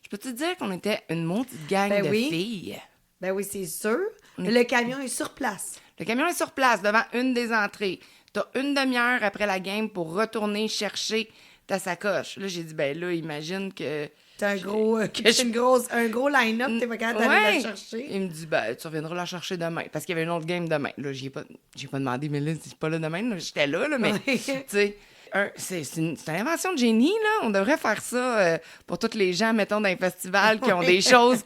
Je peux te dire qu'on était une maudite gang Ben de oui. filles. Ben oui, c'est sûr. Le camion est sur place. Le camion est sur place, devant une des entrées. T'as une demi-heure après la game pour retourner chercher ta sacoche. Là, j'ai dit, ben là, imagine que... T'as un gros, un gros line-up, t'es pas capable d'aller Ouais. la chercher. Il me dit, ben, tu reviendras la chercher demain. Parce qu'il y avait une autre game demain. Là, j'ai pas demandé, mais là, c'est pas là demain. Là. J'étais là, mais, Ouais. tu sais, c'est une invention de génie, là. On devrait faire ça pour tous les gens, mettons, dans les festivals qui ont des choses,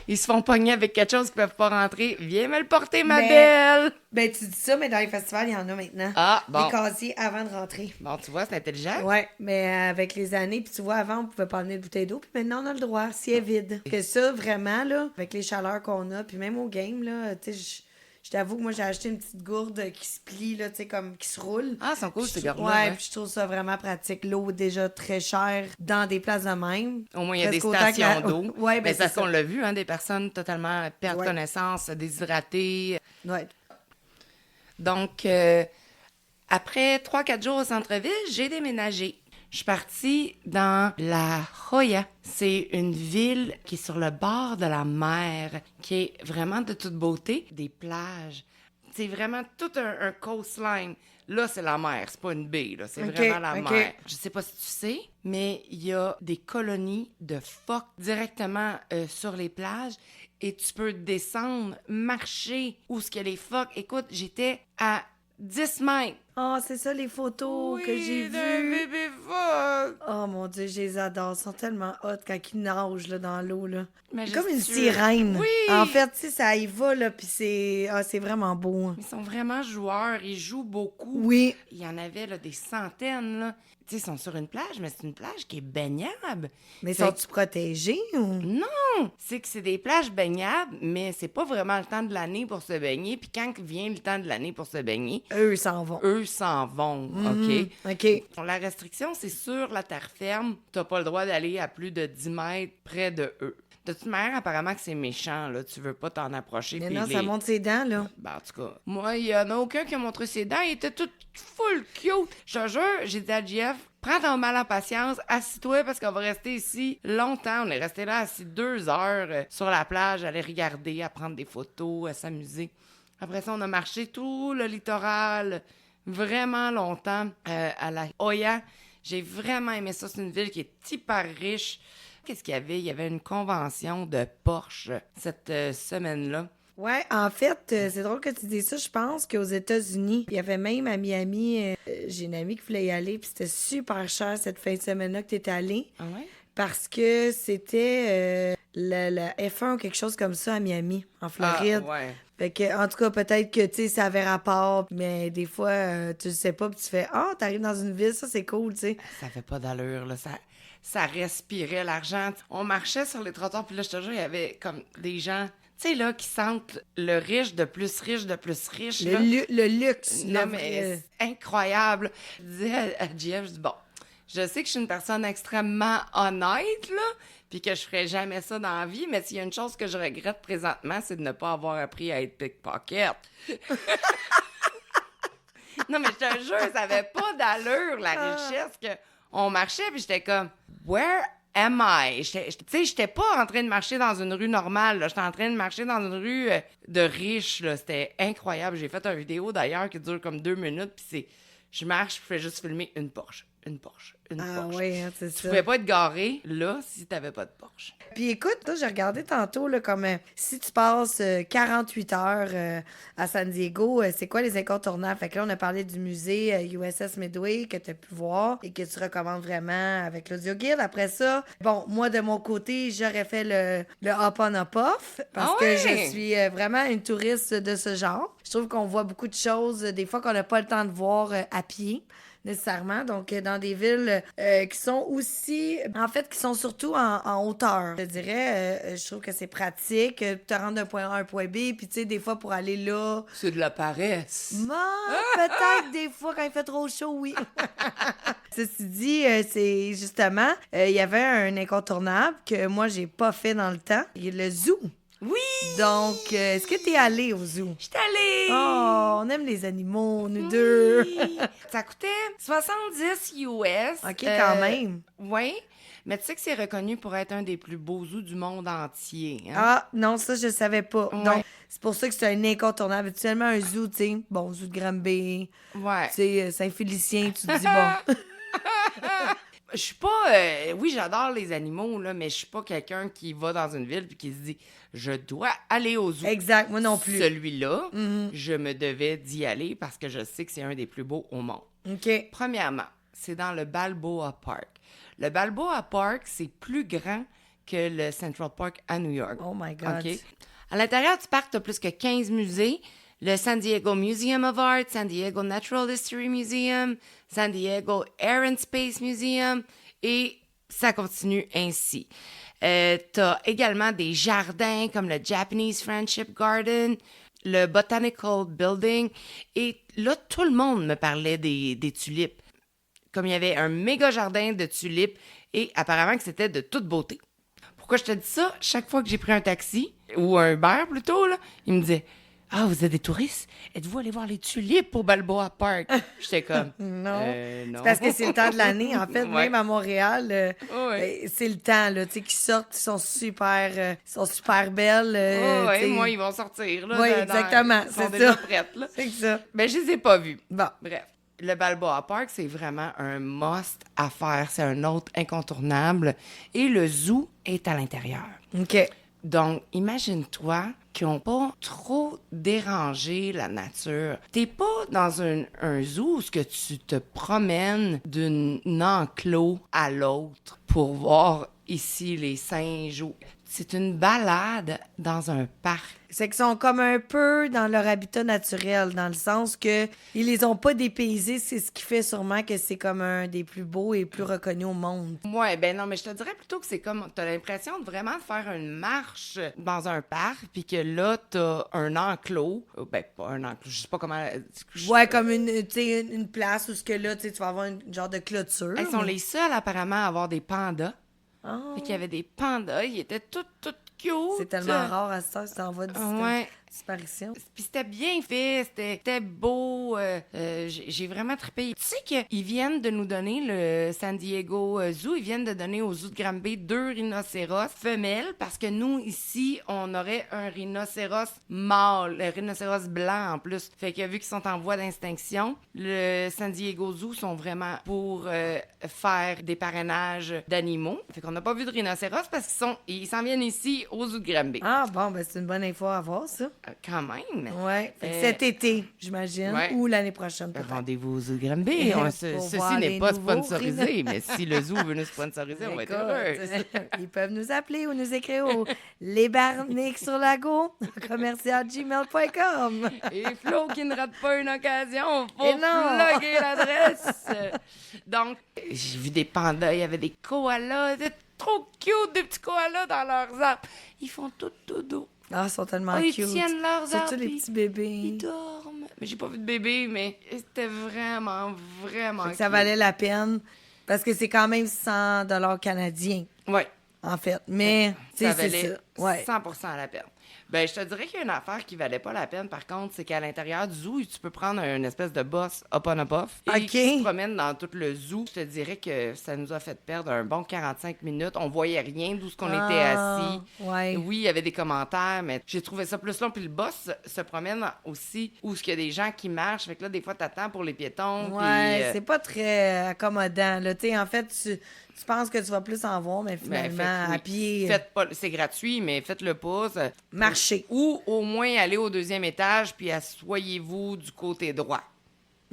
ils se font pogner avec quelque chose qu'ils peuvent pas rentrer. Viens me le porter, ma Mais- belle! Ben, tu dis ça, mais dans les festivals, il y en a maintenant. Ah, bon. Des casiers avant de rentrer. Bon, tu vois, c'est intelligent. Ouais, mais avec les années, puis tu vois, avant, on pouvait pas amener de bouteille d'eau, puis maintenant, on a le droit, si elle est vide. Que ça, vraiment, là, avec les chaleurs qu'on a, puis même au game, là, tu sais, Je t'avoue que moi, j'ai acheté une petite gourde qui se plie, là, tu sais, comme qui se roule. Ah, elles sont cool, ces gourdes-là. Ouais, puis je trouve ça vraiment pratique. L'eau est déjà très chère dans des places de même. Au moins, il y a des Presque autant que stations d'eau. Ouais, Mais c'est parce ça. qu'on l'a vu, hein, des personnes totalement perdent Ouais. connaissance, déshydratées. Ouais. Donc, après 3-4 jours au centre-ville, j'ai déménagé. Je suis partie dans La Jolla. C'est une ville qui est sur le bord de la mer, qui est vraiment de toute beauté. Des plages. C'est vraiment tout un coastline. Là, c'est la mer, c'est pas une baie, là. C'est Ok, vraiment la ok. mer. Je sais pas si tu sais, mais il y a des colonies de phoques directement sur les plages et tu peux descendre, marcher où ce qu'il y a les phoques. Écoute, j'étais à 10 mètres. Oh, c'est ça les photos que j'ai d'un vues. bébé phoque. Oh mon Dieu, je les adore. Ils sont tellement hot quand ils nagent là, dans l'eau. Là. C'est comme une Majestueux. sirène. Oui! En fait, tu sais, ça y va, là, puis c'est vraiment beau. Hein. Ils sont vraiment joueurs, ils jouent beaucoup. Oui. Il y en avait là, des centaines. Là. Tu sais, ils sont sur une plage, mais c'est une plage qui est baignable. Mais Fait sont-tu protégés ou? Non! C'est que c'est des plages baignables, mais c'est pas vraiment le temps de l'année pour se baigner. Puis quand vient le temps de l'année pour se baigner, Eux, ils s'en vont. eux s'en vont, OK? OK. La restriction, c'est sur la terre ferme. T'as pas le droit d'aller à plus de 10 mètres près de eux. De toute manière, apparemment que c'est méchant, là. Tu veux pas t'en approcher. Mais puis non, ça monte ses dents, là. Ben, en tout cas, moi, il y en a aucun qui a montré ses dents. Il était tout full cute. Je te jure, j'ai dit à Jeff, prends ton mal en patience, assis-toi parce qu'on va rester ici longtemps. On est resté là assis 2 heures sur la plage, à aller regarder, à prendre des photos, à s'amuser. Après ça, on a marché tout le littoral vraiment longtemps à La Jolla. J'ai vraiment aimé ça. C'est une ville qui est hyper riche. Qu'est-ce qu'il y avait? Il y avait une convention de Porsche cette semaine-là. Ouais, en fait, c'est drôle que tu dis ça. Je pense qu'aux États-Unis, il y avait même à Miami, j'ai une amie qui voulait y aller, puis c'était super cher cette fin de semaine-là que tu étais allée. Ah ouais? Parce que c'était la F1 ou quelque chose comme ça à Miami, en Floride. Ah, ouais. Fait que, en tout cas, peut-être que, tu sais, ça avait rapport, mais des fois, tu le sais pas, puis tu fais « Ah, t'arrives dans une ville, ça, c'est cool, tu sais. » Ça fait pas d'allure, là. Ça respirait l'argent. On marchait sur les trottoirs, puis là, je te jure, il y avait comme des gens, tu sais, là, qui sentent le riche de plus riche de plus riche. Là. Le luxe. Non, le mais vrai- c'est incroyable. Je disais à Jeff, je dis, bon, je sais que je suis une personne extrêmement honnête, là, puis que je ferais jamais ça dans la vie, mais s'il y a une chose que je regrette présentement, c'est de ne pas avoir appris à être pickpocket. Non, mais je te jure, ça avait pas d'allure, la richesse, que on marchait, puis j'étais comme, where am I? Tu sais, j'étais pas en train de marcher dans une rue normale, là. J'étais en train de marcher dans une rue de riches, là. C'était incroyable. J'ai fait une vidéo, d'ailleurs, qui dure comme 2 minutes, puis je marche, puis je fais juste filmer une Porsche, une Porsche, une Ah Porsche. oui, hein, c'est Tu ça. pouvais pas être garé, là, si t'avais pas de Porsche. Puis écoute, là, j'ai regardé tantôt, là, comme si tu passes 48 heures à San Diego, c'est quoi les incontournables? Fait que là, on a parlé du musée USS Midway que tu as pu voir et que tu recommandes vraiment avec l'Audio Guide. Après ça, bon, moi, de mon côté, j'aurais fait le Hop on Hop Off parce Ah que ouais? je suis vraiment une touriste de ce genre. Je trouve qu'on voit beaucoup de choses, des fois qu'on n'a pas le temps de voir à pied nécessairement. Donc, dans des villes qui sont aussi, en fait, qui sont surtout en hauteur. Je dirais, je trouve que c'est pratique. Tu te rends d'un point A à un point B, puis tu sais, des fois, pour aller là... C'est de la paresse. Peut-être des fois, quand il fait trop chaud, oui. Ceci dit, c'est justement, il y avait un incontournable que moi, j'ai pas fait dans le temps. Il y a le zoo. Oui! Donc, est-ce que t'es allé au zoo? J'étais allée! Oh, on aime les animaux, nous deux. Oui. Ça coûtait 70 US. OK, quand même. Oui, mais tu sais que c'est reconnu pour être un des plus beaux zoos du monde entier. Hein? Ah, non, ça, je savais pas. Ouais. Donc, c'est pour ça que c'est un incontournable. Habituellement, un zoo, tu sais, bon, zoo de Granby, Ouais. tu sais, Saint-Félicien, tu te dis, bon. Je suis pas... oui, j'adore les animaux, là, mais je suis pas quelqu'un qui va dans une ville puis qui se dit « Je dois aller au zoo. » Exact, moi non plus. Celui-là, je me devais d'y aller parce que je sais que c'est un des plus beaux au monde. OK. Premièrement, c'est dans le Balboa Park. Le Balboa Park, c'est plus grand que le Central Park à New York. Oh my God. OK? À l'intérieur du parc, tu as plus que 15 musées. Le San Diego Museum of Art, San Diego Natural History Museum, San Diego Air and Space Museum, et ça continue ainsi. Tu as également des jardins comme le Japanese Friendship Garden. le Botanical Building. Et là, tout le monde me parlait des tulipes. Comme il y avait un méga jardin de tulipes et apparemment que c'était de toute beauté. Pourquoi je te dis ça? Chaque fois que j'ai pris un taxi, ou un Uber plutôt, là, il me disait « Ah, vous êtes des touristes? Êtes-vous allés voir les tulipes au Balboa Park? » J'étais comme Non. Non. C'est parce que c'est le temps de l'année. En fait, Ouais. même à Montréal, Ouais. c'est le temps, là, tu sais, qu'ils sortent, ils sont super belles. Ouais, tu sais. moi, ils vont sortir, là. Oui, exactement, Ils sont c'est déjà ça. prêtes, là. C'est que ça. Ben, je les ai pas vus. Bon. Bref. Le Balboa Park, c'est vraiment un must à faire. C'est un autre incontournable. Et le zoo est à l'intérieur. OK. Donc, imagine-toi qu'ils n'ont pas trop dérangé la nature. T'es pas dans un zoo où ce que tu te promènes d'un enclos à l'autre pour voir ici les singes. C'est une balade dans un parc. C'est qu'ils sont comme un peu dans leur habitat naturel, dans le sens que ils les ont pas dépaysés. C'est ce qui fait sûrement que c'est comme un des plus beaux et plus reconnus au monde. Ouais, ben non, mais je te dirais plutôt que c'est comme, t'as l'impression de vraiment faire une marche dans un parc, puis que là, t'as un enclos. Ben, pas un enclos, je sais pas comment... Ouais, comme tu sais, une place où ce que là, tu sais, tu vas avoir une genre de clôture. Ils sont mais- les seuls, apparemment, à avoir des pandas. Ah, Fait qu'il y avait des pandas, ils étaient tout cute. c'est tellement rare à cette heure, si t'en vas Ouais. disparition. Puis c'était bien fait, c'était beau. J'ai vraiment trippé. Tu sais qu'ils viennent de nous donner, le San Diego Zoo, ils viennent de donner au Zoo de Granby 2 rhinocéros femelles parce que nous, ici, on aurait un rhinocéros mâle, un rhinocéros blanc en plus. Fait que vu qu'ils sont en voie d'extinction, le San Diego Zoo sont vraiment pour faire des parrainages d'animaux. Fait qu'on n'a pas vu de rhinocéros parce qu'ils s'en viennent ici au Zoo de Granby. Ah, bon, ben c'est une bonne info à avoir, ça. Quand même. Ouais. Fait que cet été, j'imagine, ouais. ou l'année prochaine, peut-être. Rendez-vous au Zoo de Granby. Pour Ceci voir n'est les pas nouveaux sponsorisé, mais si le zoo veut nous sponsoriser, on va être heureux. Écoute, ils peuvent nous appeler ou nous écrire au lesbarniques-sur-lago @gmail.com. Et Flo qui ne rate pas une occasion, faut Et non. plugger l'adresse. Donc, j'ai vu des pandas, il y avait des koalas, c'était trop cute, des petits koalas dans leurs arbres. Ils font tout dodo. Ah, ils sont tellement Ils cute. tiennent leurs arbres. Surtout les puis petits bébés. Ils dorment. Mais j'ai pas vu de bébé, mais c'était vraiment Fait que cute. ça valait la peine parce que c'est quand même 100 $ canadiens, Ouais. en fait. Mais, tu Ça sais, c'est valait ça. Ouais. 100% à la peine. Ben, je te dirais qu'il y a une affaire qui valait pas la peine, par contre, c'est qu'à l'intérieur du zoo, tu peux prendre une espèce de boss up on up off et OK. qui se promène dans tout le zoo. Je te dirais que ça nous a fait perdre un bon 45 minutes. On voyait rien d'où ce qu'on était assis. Ouais. Oui, il y avait des commentaires, mais j'ai trouvé ça plus long. Puis le boss se promène aussi où il y a des gens qui marchent. Fait que là, des fois, t'attends pour les piétons. Ouais, puis, c'est pas très accommodant. Là. Tu sais, en fait, tu penses que tu vas plus en voir, mais ben, finalement, oui. à pied, Faites pas, c'est gratuit, mais faites-le pas. marcher. Ou au moins aller au 2e étage, puis asseyez-vous du côté droit.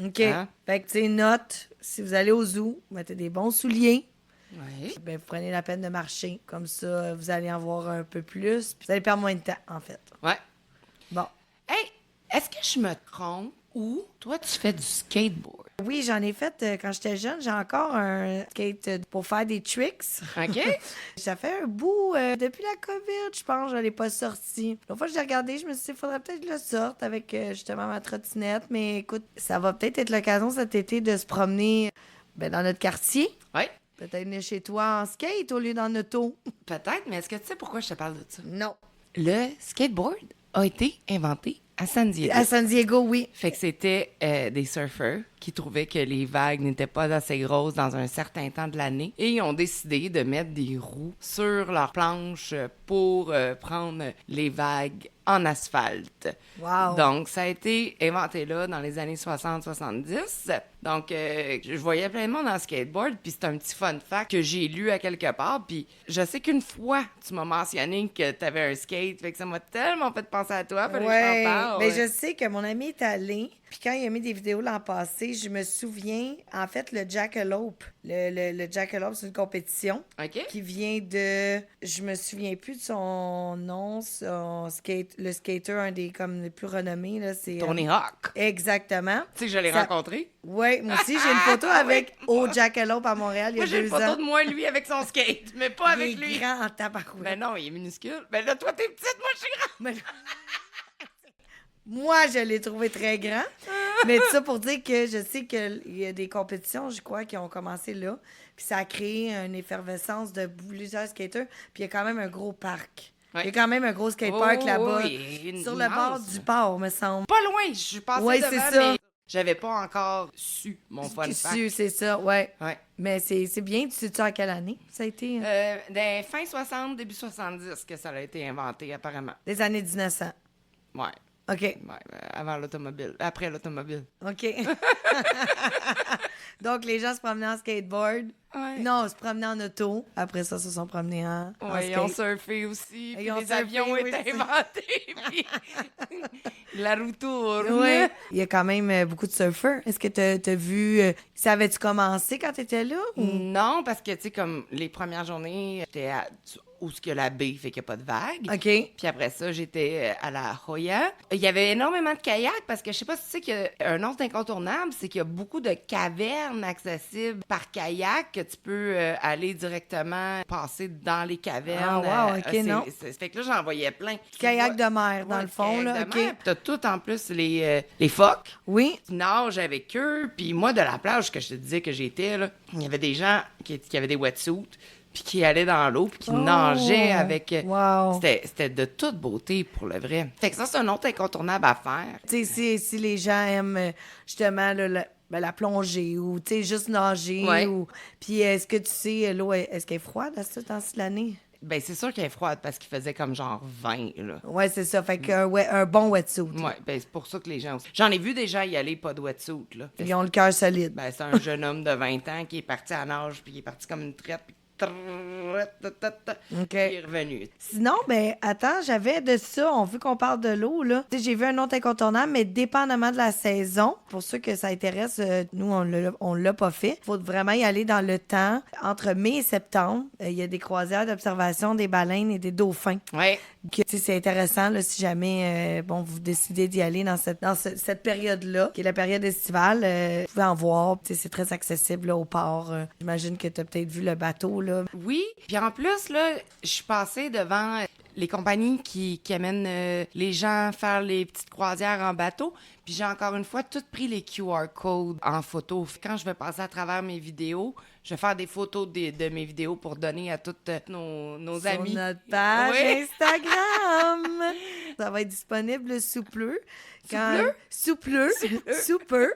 OK. Hein? Fait que, tu sais, note, si vous allez au zoo, mettez des bons souliers. Oui. Ben, vous prenez la peine de marcher. Comme ça, vous allez en voir un peu plus. Puis vous allez perdre moins de temps, en fait. Ouais. Bon. Hey, est-ce que je me trompe ou toi, tu fais du skateboard? Oui, j'en ai fait quand j'étais jeune. J'ai encore un skate pour faire des tricks. OK? Ça fait un bout. Depuis la COVID, je pense, je ne l'ai pas sorti. L'autre fois que j'ai regardé, je me suis dit, il faudrait peut-être que je le sorte avec justement ma trottinette. Mais écoute, ça va peut-être être l'occasion cet été de se promener dans notre quartier. Oui. Peut-être venir chez toi en skate au lieu d'en auto. Peut-être, mais est-ce que tu sais pourquoi je te parle de ça? Non. Le skateboard a été inventé à San Diego. À San Diego, oui. Fait que c'était des surfeurs qui trouvaient que les vagues n'étaient pas assez grosses dans un certain temps de l'année et ils ont décidé de mettre des roues sur leurs planches pour prendre les vagues en asphalte. Wow. Donc, ça a été inventé là dans les années 60-70. Donc, je voyais plein de monde en skateboard, puis c'est un petit fun fact que j'ai lu à quelque part. Puis je sais qu'une fois, tu m'as mentionné que tu avais un skate, fait que ça m'a tellement fait penser à toi, fallait que je t'en parle. Mais je sais que mon ami est allé, puis quand il a mis des vidéos l'an passé, je me souviens, en fait, le Jackalope. Le Jackalope, c'est une compétition OK? qui vient de... Je me souviens plus de son nom, le skater, un des comme les plus renommés, là, c'est... Tony Hawk. Exactement. Tu sais que je l'ai Ça- rencontré? Oui, moi aussi, j'ai une photo avec au Jackalope à Montréal il y a Moi, j'ai 2 une photo ans. de moi, lui, avec son skate, mais pas avec Il est lui. grand en tabarouette. Ben non, il est minuscule. Ben là, toi, t'es petite, moi, je suis grande. Mais- Moi, je l'ai trouvé très grand. Mais tout ça pour dire que je sais qu'il y a des compétitions, je crois, qui ont commencé là. Puis ça a créé une effervescence de plusieurs skaters. Puis il y a quand même un gros parc. Ouais. Il y a quand même un gros skatepark là-bas. Oui, sur le bord du port, me semble. Pas loin, je suis passée Ouais, devant, c'est ça. mais j'avais pas encore su mon fun fact. C'est ça, ouais. Ouais. Mais c'est bien. Tu sais-tu à quelle année ça a été? Dans fin 60, début 70 que ça a été inventé, apparemment. Les années 1900. Ouais. OK. Ouais, avant l'automobile. Après l'automobile. OK. Donc, les gens se promenaient en skateboard. Ouais. Non, se promenaient en auto. Après ça, se sont promenés en Oui, ils ont surfé aussi. Puis Ils ont les surfé, avions ont oui, été c'est- inventés. Puis la roue tourne. Oui. Il y a quand même beaucoup de surfeurs. Est-ce que t'as vu... ça avait-tu commencé quand t'étais là? Ou... Non, parce que, tu sais, comme les premières journées, j'étais où ce que la baie fait qu'il n'y a pas de vagues. OK. Puis après ça, j'étais à la Hoya. Il y avait énormément de kayaks parce que je sais pas si tu sais qu'il y a un autre incontournable, c'est qu'il y a beaucoup de cavernes accessibles par kayak que tu peux aller directement passer dans les cavernes. Ah, wow, OK, non. Fait que là, j'en voyais plein. Kayak de mer, dans Ouais, le fond, là. kayak de OK. mer. T'as tout en plus les phoques. Oui. Tu nages avec eux. Puis moi, de la plage que je te disais que j'étais, là, il y avait des gens qui avaient des wetsuits puis qui allaient dans l'eau, puis qui nageaient avec... Wow. C'était de toute beauté, pour le vrai. Fait que ça, c'est un autre incontournable à faire. Tu sais, si les gens aiment justement là, la plongée ou tu sais juste nager Ouais. ou puis est-ce que tu sais l'eau est-ce qu'elle est froide à ce temps-ci de l'année? Ben c'est sûr qu'elle est froide parce qu'il faisait comme genre 20, là. Ouais, c'est ça. Fait un bon wetsuit. Ouais, ben c'est pour ça que les gens aussi... J'en ai vu des gens y aller pas de wetsuit, là. Ils ont le cœur solide. Ben c'est un jeune homme de 20 ans qui est parti à nage, puis il est parti comme une traite, puis OK. il est revenu. Sinon, ben attends, j'avais de ça, vu qu'on parle de l'eau, là. Tu sais, j'ai vu un autre incontournable, mais dépendamment de la saison, pour ceux que ça intéresse, nous, on l'a pas fait. Faut vraiment y aller dans le temps. Entre mai et septembre, il y a des croisières d'observation des baleines et des dauphins. Ouais. Que, tu sais, c'est intéressant là, si jamais bon, vous décidez d'y aller dans cette période-là, qui est la période estivale. Vous pouvez en voir. Tu sais, c'est très accessible là, au port. J'imagine que tu as peut-être vu le bateau. Là. Oui, puis en plus, là, je suis passée devant les compagnies qui amènent les gens faire les petites croisières en bateau. Puis j'ai encore une fois tout pris les QR codes en photo. Quand je vais passer à travers mes vidéos, je vais faire des photos de mes vidéos pour donner à toutes nos Sur amis. notre page Oui. Instagram. Ça va être disponible sous peu. Sous peu.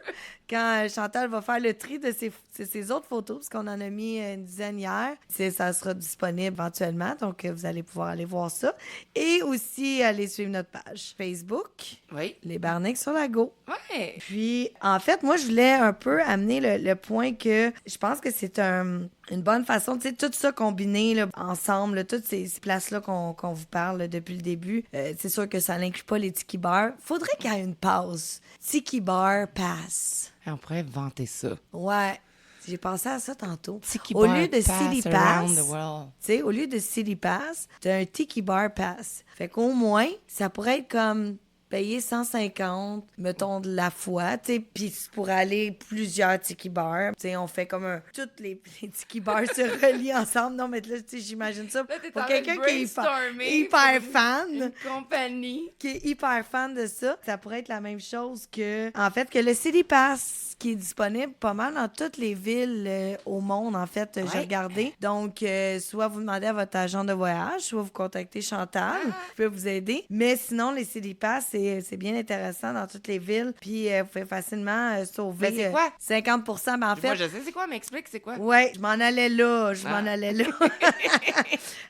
Quand Chantal va faire le tri de ses autres photos, parce qu'on en a mis une dizaine hier, ça sera disponible éventuellement. Donc, vous allez pouvoir aller voir ça. Et aussi, aller suivre notre page Facebook, Oui. Les Barniques sur la go. Ouais. Puis, en fait, moi, je voulais un peu amener le point que je pense que c'est une bonne façon, tu sais, tout ça combiné là, ensemble, là, toutes ces places-là qu'on vous parle là, depuis le début, c'est sûr que ça n'inclut pas les tiki bars. Faudrait qu'il y ait une pause. Tiki bar pass. On pourrait vanter ça. Ouais. J'ai pensé à ça tantôt. Tiki Au bar lieu de pass City around Pass, the world. tu sais, au lieu de City Pass, t'as un Tiki Bar Pass. Fait qu'au moins, ça pourrait être comme payer 150, mettons, de la fois, tu sais, puis pour aller plusieurs tiki bars. Tu sais, on fait comme toutes les tiki bars se relient ensemble. Non, mais là, tu sais, j'imagine ça Là, t'es pour en quelqu'un train de qui est brainstormer hyper pour fan. Une compagnie. Qui est hyper fan de ça. Ça pourrait être la même chose que, en fait, que le City Pass qui est disponible pas mal dans toutes les villes au monde, en fait, j'ai regardé. Donc, soit vous demandez à votre agent de voyage, soit vous contactez Chantal, qui peut vous aider. Mais sinon, les City Pass, c'est bien intéressant dans toutes les villes. Puis, vous pouvez facilement sauver Ben, c'est quoi? 50 ben, en fait, Moi, je sais c'est quoi, mais explique c'est quoi. ouais, je m'en allais là.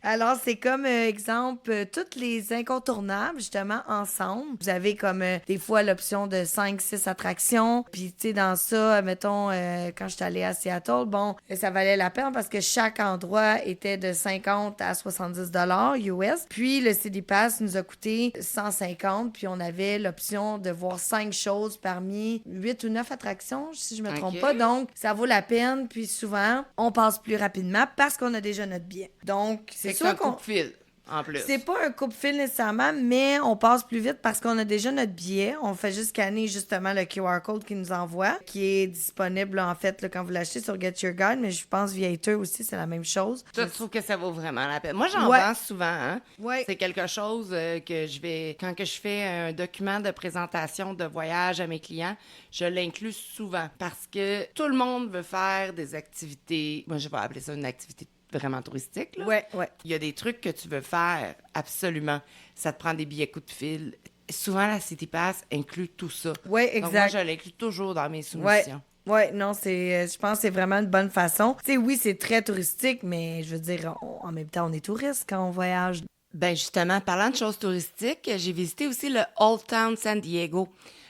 Alors, c'est comme, exemple, toutes les incontournables, justement, ensemble. Vous avez comme, des fois, l'option de 5-6 attractions. Puis, tu sais, dans ça, mettons, quand je suis allée à Seattle, bon, ça valait la peine parce que chaque endroit était de 50 à 70 US. Puis, le City Pass nous a coûté 150. Puis, on avait l'option de voir 5 choses parmi 8 ou 9 attractions, si je me trompe Ok. pas. Donc, ça vaut la peine. Puis souvent, on passe plus rapidement parce qu'on a déjà notre billet. Donc, c'est C'est un sûr qu'on... coup de fil. en plus. C'est pas un coupe-fil nécessairement, mais on passe plus vite parce qu'on a déjà notre billet. On fait juste scanner justement le QR code qu'ils nous envoie, qui est disponible en fait là, quand vous l'achetez sur Get Your Guide, mais je pense via Eater aussi, c'est la même chose. Je trouve que ça vaut vraiment la peine. Moi, j'en Ouais. vends souvent. Hein? Ouais. C'est quelque chose que je vais... Quand que je fais un document de présentation de voyage à mes clients, je l'inclus souvent parce que tout le monde veut faire des activités... Moi, je vais appeler ça une activité vraiment touristique. Là. Ouais. Il y a des trucs que tu veux faire, absolument. Ça te prend des billets coup de fil. Souvent, la City Pass inclut tout ça. Ouais, Donc, moi, exact. je l'inclus toujours dans mes soumissions. Ouais, non, je pense que c'est vraiment une bonne façon. Tu sais, oui, c'est très touristique, mais je veux dire, en même temps, on est touriste quand on voyage. Ben justement, parlant de choses touristiques, j'ai visité aussi le Old Town San Diego.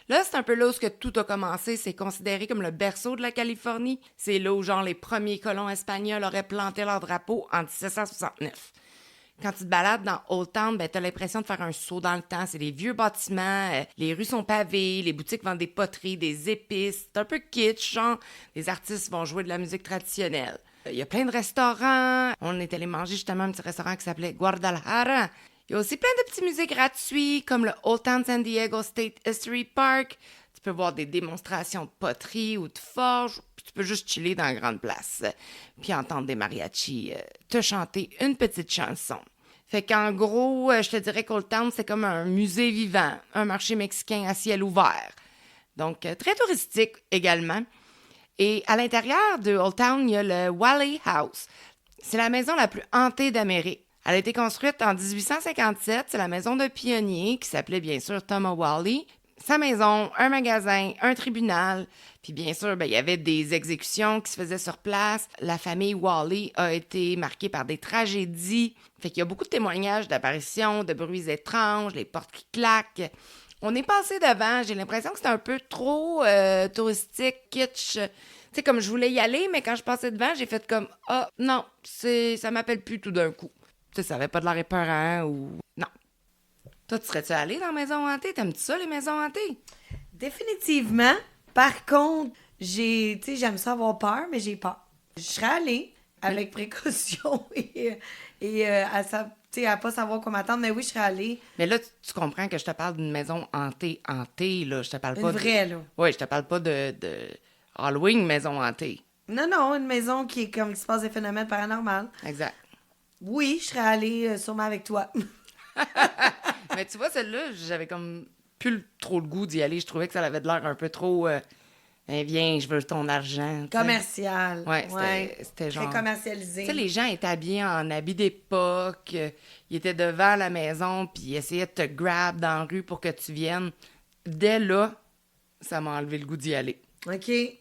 Là, c'est un peu là où tout a commencé. C'est considéré comme le berceau de la Californie. C'est là où, genre, les premiers colons espagnols auraient planté leur drapeau en 1769. Quand tu te balades dans Old Town, ben, t'as l'impression de faire un saut dans le temps. C'est des vieux bâtiments, les rues sont pavées, les boutiques vendent des poteries, des épices. C'est un peu kitsch, genre, les artistes vont jouer de la musique traditionnelle. Il y a plein de restaurants. On est allé manger justement à un petit restaurant qui s'appelait Guadalajara. Il y a aussi plein de petits musées gratuits, comme le Old Town San Diego State History Park. Tu peux voir des démonstrations de poterie ou de forge. Puis tu peux juste chiller dans la grande place. Puis entendre des mariachis te chanter une petite chanson. Fait qu'en gros, je te dirais qu'Old Town, c'est comme un musée vivant, un marché mexicain à ciel ouvert. Donc, très touristique également. Et à l'intérieur de Old Town, il y a le Whaley House. C'est la maison la plus hantée d'Amérique. Elle a été construite en 1857. C'est la maison d'un pionnier qui s'appelait bien sûr Thomas Whaley. Sa maison, un magasin, un tribunal. Puis bien sûr, il y avait des exécutions qui se faisaient sur place. La famille Whaley a été marquée par des tragédies. Fait qu'il y a beaucoup de témoignages d'apparitions, de bruits étranges, les portes qui claquent. On est passé devant. J'ai l'impression que c'était un peu trop touristique, kitsch. Tu sais, comme je voulais y aller, mais quand je passais devant, j'ai fait comme « Ah, non, ça m'appelle plus tout d'un coup. » Tu sais, ça avait pas de l'air épeurant ou... Non. Toi, tu serais-tu allé dans la maison hantée? T'aimes-tu ça, les maisons hantées? Définitivement. Par contre, j'aime ça avoir peur, mais j'ai peur. Je serais allée avec précaution et à pas savoir quoi m'attendre, mais oui, je serais allée. Mais là, tu comprends que je te parle d'une maison hantée, là. Je te parle pas Une vraie, là. Oui, je te parle pas de Halloween, maison hantée. Non, une maison qui est comme il se passe des phénomènes paranormaux. Exact. Oui, je serais allée sûrement avec toi. Mais tu vois, celle-là, j'avais comme plus trop le goût d'y aller. Je trouvais que ça avait de l'air un peu trop... viens, je veux ton argent. T'sais. Commercial. Ouais, c'était genre... Très commercialisé. Tu sais, les gens étaient habillés en habits d'époque. Ils étaient devant la maison, puis ils essayaient de te grab dans la rue pour que tu viennes. Dès là, ça m'a enlevé le goût d'y aller. OK. Ouais.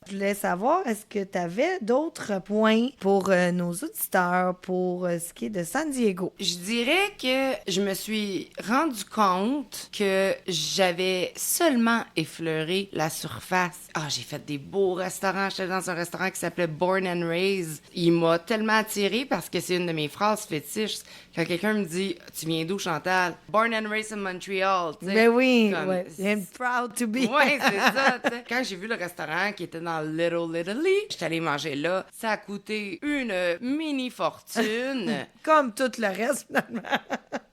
Je voulais savoir, est-ce que tu avais d'autres points pour nos auditeurs pour ce qui est de San Diego? Je dirais que je me suis rendu compte que j'avais seulement effleuré la surface. Ah, j'ai fait des beaux restaurants. J'étais dans un restaurant qui s'appelait Born and Raised. Il m'a tellement attirée parce que c'est une de mes phrases fétiches. Quand quelqu'un me dit « Tu viens d'où, Chantal? » « Born and raised in Montreal. » Ben oui, comme... ouais. I'm proud to be. Oui, c'est ça. T'sais. Quand j'ai vu le restaurant qui était dans Little Italy, j'étais allée manger là. Ça a coûté une mini-fortune. Comme tout le reste, finalement.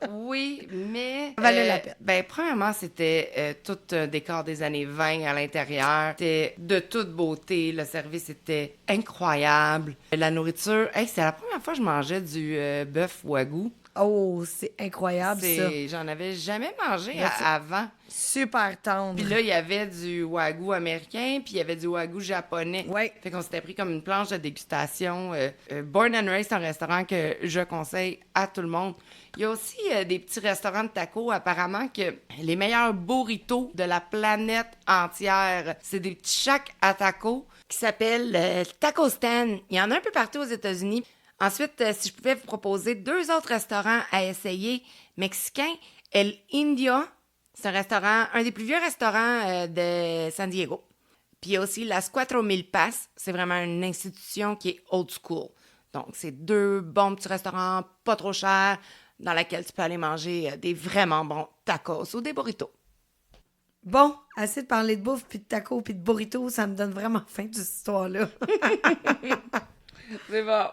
Oui, mais... Ça valait la peine. Ben, premièrement, c'était tout un décor des années 20 à l'intérieur. C'était de toute beauté. Le service était incroyable. La nourriture... Hey, c'est la première fois que je mangeais du bœuf wagyu. Oh, c'est incroyable, ça. J'en avais jamais mangé Là, avant. Super tendre. Puis là, il y avait du wagyu américain, puis il y avait du wagyu japonais. Ouais. Fait qu'on s'était pris comme une planche de dégustation. Born and Raised, c'est un restaurant que je conseille à tout le monde. Il y a aussi des petits restaurants de tacos. Apparemment que les meilleurs burritos de la planète entière, c'est des petits shacks à tacos qui s'appellent Taco Stand. Il y en a un peu partout aux États-Unis. Ensuite, si je pouvais vous proposer 2 autres restaurants à essayer mexicains, El Indio, c'est un restaurant, un des plus vieux restaurants de San Diego. Puis il y a aussi Las Cuatro Milpas, c'est vraiment une institution qui est old school. Donc, c'est 2 bons petits restaurants, pas trop chers, dans lesquels tu peux aller manger des vraiment bons tacos ou des burritos. Bon, assez de parler de bouffe, puis de tacos, puis de burritos, ça me donne vraiment faim, cette histoire-là. C'est bon.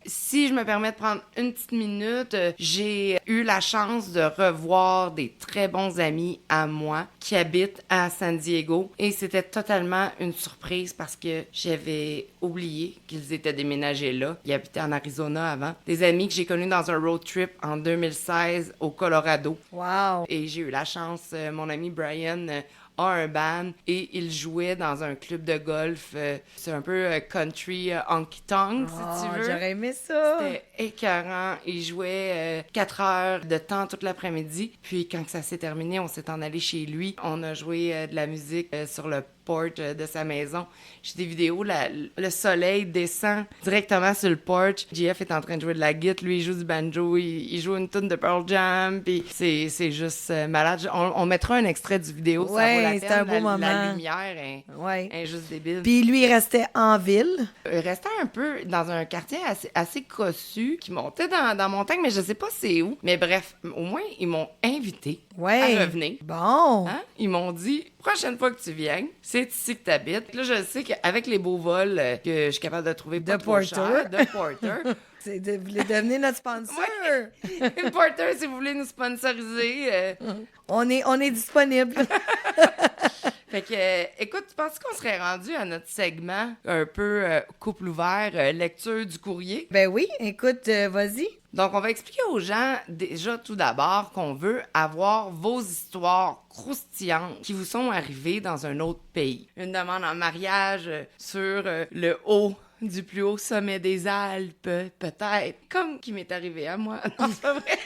Si je me permets de prendre une petite minute, j'ai eu la chance de revoir des très bons amis à moi qui habitent à San Diego et c'était totalement une surprise parce que j'avais oublié qu'ils étaient déménagés là. Ils habitaient en Arizona avant. Des amis que j'ai connus dans un road trip en 2016 au Colorado. Wow! Et j'ai eu la chance, mon ami Brian a un band et il jouait dans un club de golf. C'est un peu country honky-tonk, si tu veux. J'aurais aimé ça! C'était écœurant. Il jouait 4 heures de temps toute l'après-midi. Puis quand ça s'est terminé, on s'est en allé chez lui. On a joué de la musique sur le porch de sa maison. J'ai des vidéos, le soleil descend directement sur le porch. JF est en train de jouer de la guitare, lui il joue du banjo, il joue une tune de Pearl Jam, puis c'est juste malade. On mettra un extrait du vidéo, ça vaut la peine. C'est un beau moment. La lumière est juste débile. Puis lui, il restait en ville. Il restait un peu dans un quartier assez cossu, qui montait dans montagne, mais je sais pas c'est où. Mais bref, au moins, ils m'ont invité à revenir. Bon! Hein? Ils m'ont dit, prochaine fois que tu viens, c'est ici que t'habites. Là, je sais qu'avec les beaux vols que je suis capable de trouver pas trop cher, de Porter. Vous voulez devenir notre sponsor? Une Porter, si vous voulez nous sponsoriser. On est disponible. Fait que, écoute, tu penses qu'on serait rendu à notre segment un peu couple ouvert, lecture du courrier? Ben oui, écoute, vas-y. Donc, on va expliquer aux gens, déjà, tout d'abord, qu'on veut avoir vos histoires croustillantes qui vous sont arrivées dans un autre pays. Une demande en mariage sur le haut du plus haut sommet des Alpes, peut-être. Comme qui m'est arrivé à moi. Non, c'est pas vrai.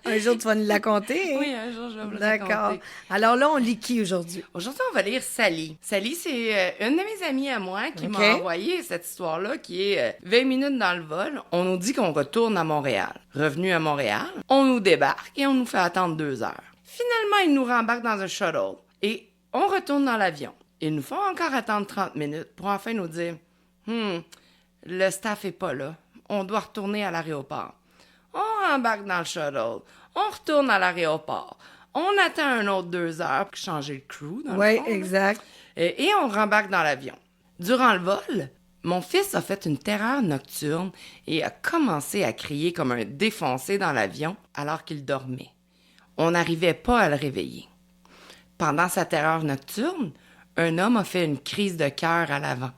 Un jour, tu vas nous la conter. Oui, un jour, je vais vous le D'accord. raconter. Alors là, on lit qui aujourd'hui? Aujourd'hui, on va lire Sally. Sally, c'est une de mes amies à moi qui m'a envoyé cette histoire-là qui est 20 minutes dans le vol. On nous dit qu'on retourne à Montréal. Revenu à Montréal, on nous débarque et on nous fait attendre 2 heures. Finalement, ils nous rembarquent dans un shuttle et on retourne dans l'avion. Ils nous font encore attendre 30 minutes pour enfin nous dire le staff est pas là. On doit retourner à l'aéroport. On rembarque dans le shuttle. On retourne à l'aéroport. On attend un autre 2 heures pour changer le crew, dans le fond. Oui, exact. Et on rembarque dans l'avion. Durant le vol, mon fils a fait une terreur nocturne et a commencé à crier comme un défoncé dans l'avion alors qu'il dormait. On n'arrivait pas à le réveiller. Pendant sa terreur nocturne, un homme a fait une crise de cœur à l'avant.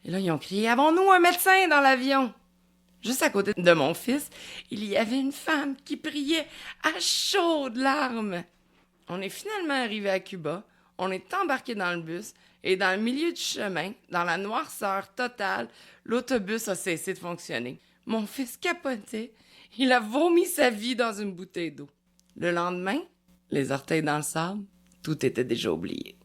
Et là, ils ont crié « Avons-nous un médecin dans l'avion? » Juste à côté de mon fils, il y avait une femme qui priait à chaudes larmes. On est finalement arrivé à Cuba, on est embarqué dans le bus, et dans le milieu du chemin, dans la noirceur totale, l'autobus a cessé de fonctionner. Mon fils capotait, il a vomi sa vie dans une bouteille d'eau. Le lendemain, les orteils dans le sable, tout était déjà oublié.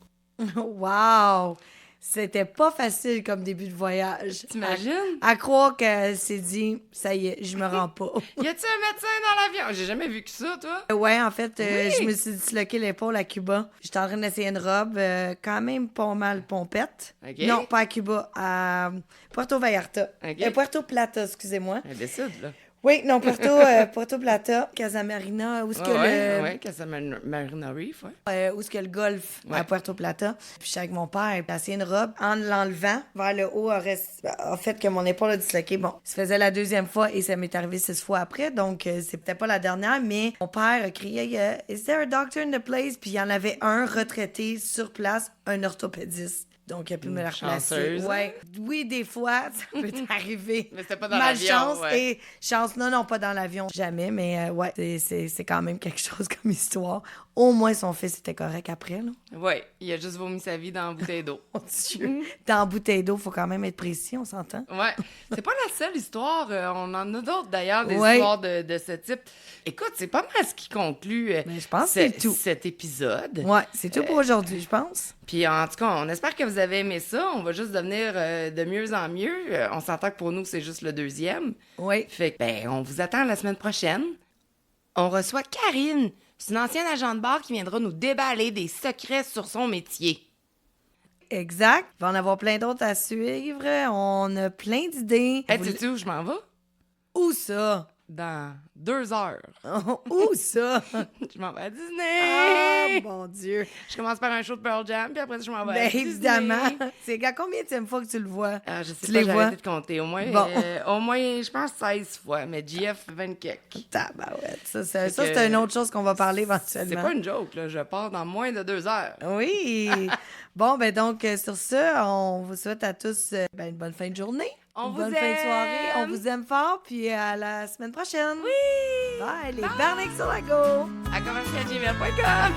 Wow! C'était pas facile comme début de voyage. T'imagines? À croire qu'elle s'est dit, ça y est, je me rends pas. Y a-t-il un médecin dans l'avion? J'ai jamais vu que ça, toi. Ouais, en fait, Oui. je me suis disloqué l'épaule à Cuba. J'étais en train d'essayer une robe quand même pas mal pompette. OK. Non, pas à Cuba, à Puerto Vallarta. OK. Puerto Plata, excusez-moi. Elle décide, là. Oui, non, Puerto Plata, Casa Marina, où est-ce que Ouais, Casa Marina Reef, ouais. où est-ce que le golf Ouais. à Puerto Plata. Puis j'étais avec mon père, il a essayé une robe. En l'enlevant vers le haut, a fait que mon épaule a disloqué. Bon, ça faisait la 2e fois et ça m'est arrivé 6 fois après, donc c'est peut-être pas la dernière, mais mon père a crié « Is there a doctor in the place? » Puis il y en avait un retraité sur place, un orthopédiste. Donc, il a pu me la replacer. Chanceuse. Ouais. Oui, des fois, ça peut arriver. Mais c'était pas dans l'avion, Malchance ouais. et chance. Non, pas dans l'avion. Jamais, mais ouais, c'est quand même quelque chose comme histoire. Au moins, son fils était correct après, là. Ouais, il a juste vomi sa vie dans une bouteille d'eau. Mon Dieu. Dans la bouteille d'eau, faut quand même être précis, on s'entend? Ouais, c'est pas la seule histoire. On en a d'autres, d'ailleurs, des Ouais. histoires de ce type. Écoute, c'est pas mal ce qui conclut Mais je pense que c'est tout. cet épisode. Ouais, c'est tout pour aujourd'hui, je pense. Puis en tout cas, on espère que vous avez aimé ça. On va juste devenir de mieux en mieux. On s'entend que pour nous, c'est juste le 2e. Oui. Fait que, ben, on vous attend la semaine prochaine. On reçoit Karine. C'est une ancienne agent de bar qui viendra nous déballer des secrets sur son métier. Exact. Il va en avoir plein d'autres à suivre. On a plein d'idées. Hey, sais-tu où je m'en vais? Où ça? dans 2 heures. Où ça? Je m'en vais à Disney! Ah, mon Dieu! Je commence par un show de Pearl Jam, puis après, je m'en vais à Ben, Disney. évidemment. C'est à combien de fois que tu le vois? Je sais Tu pas, les j'ai vois? arrêté de compter. Au moins, je pense 16 fois, mais GF 24. Tabarouette. Ça, que- c'est une autre chose qu'on va parler C'est éventuellement. pas une joke, là. Je pars dans moins de 2 heures. Oui! Bon, ben donc, sur ça, on vous souhaite à tous une bonne fin de journée. On une vous bonne fin de soirée. aime. On vous aime fort, puis à la semaine prochaine. Oui! Bye, les Barniques sur la go! À commercialgmail.com.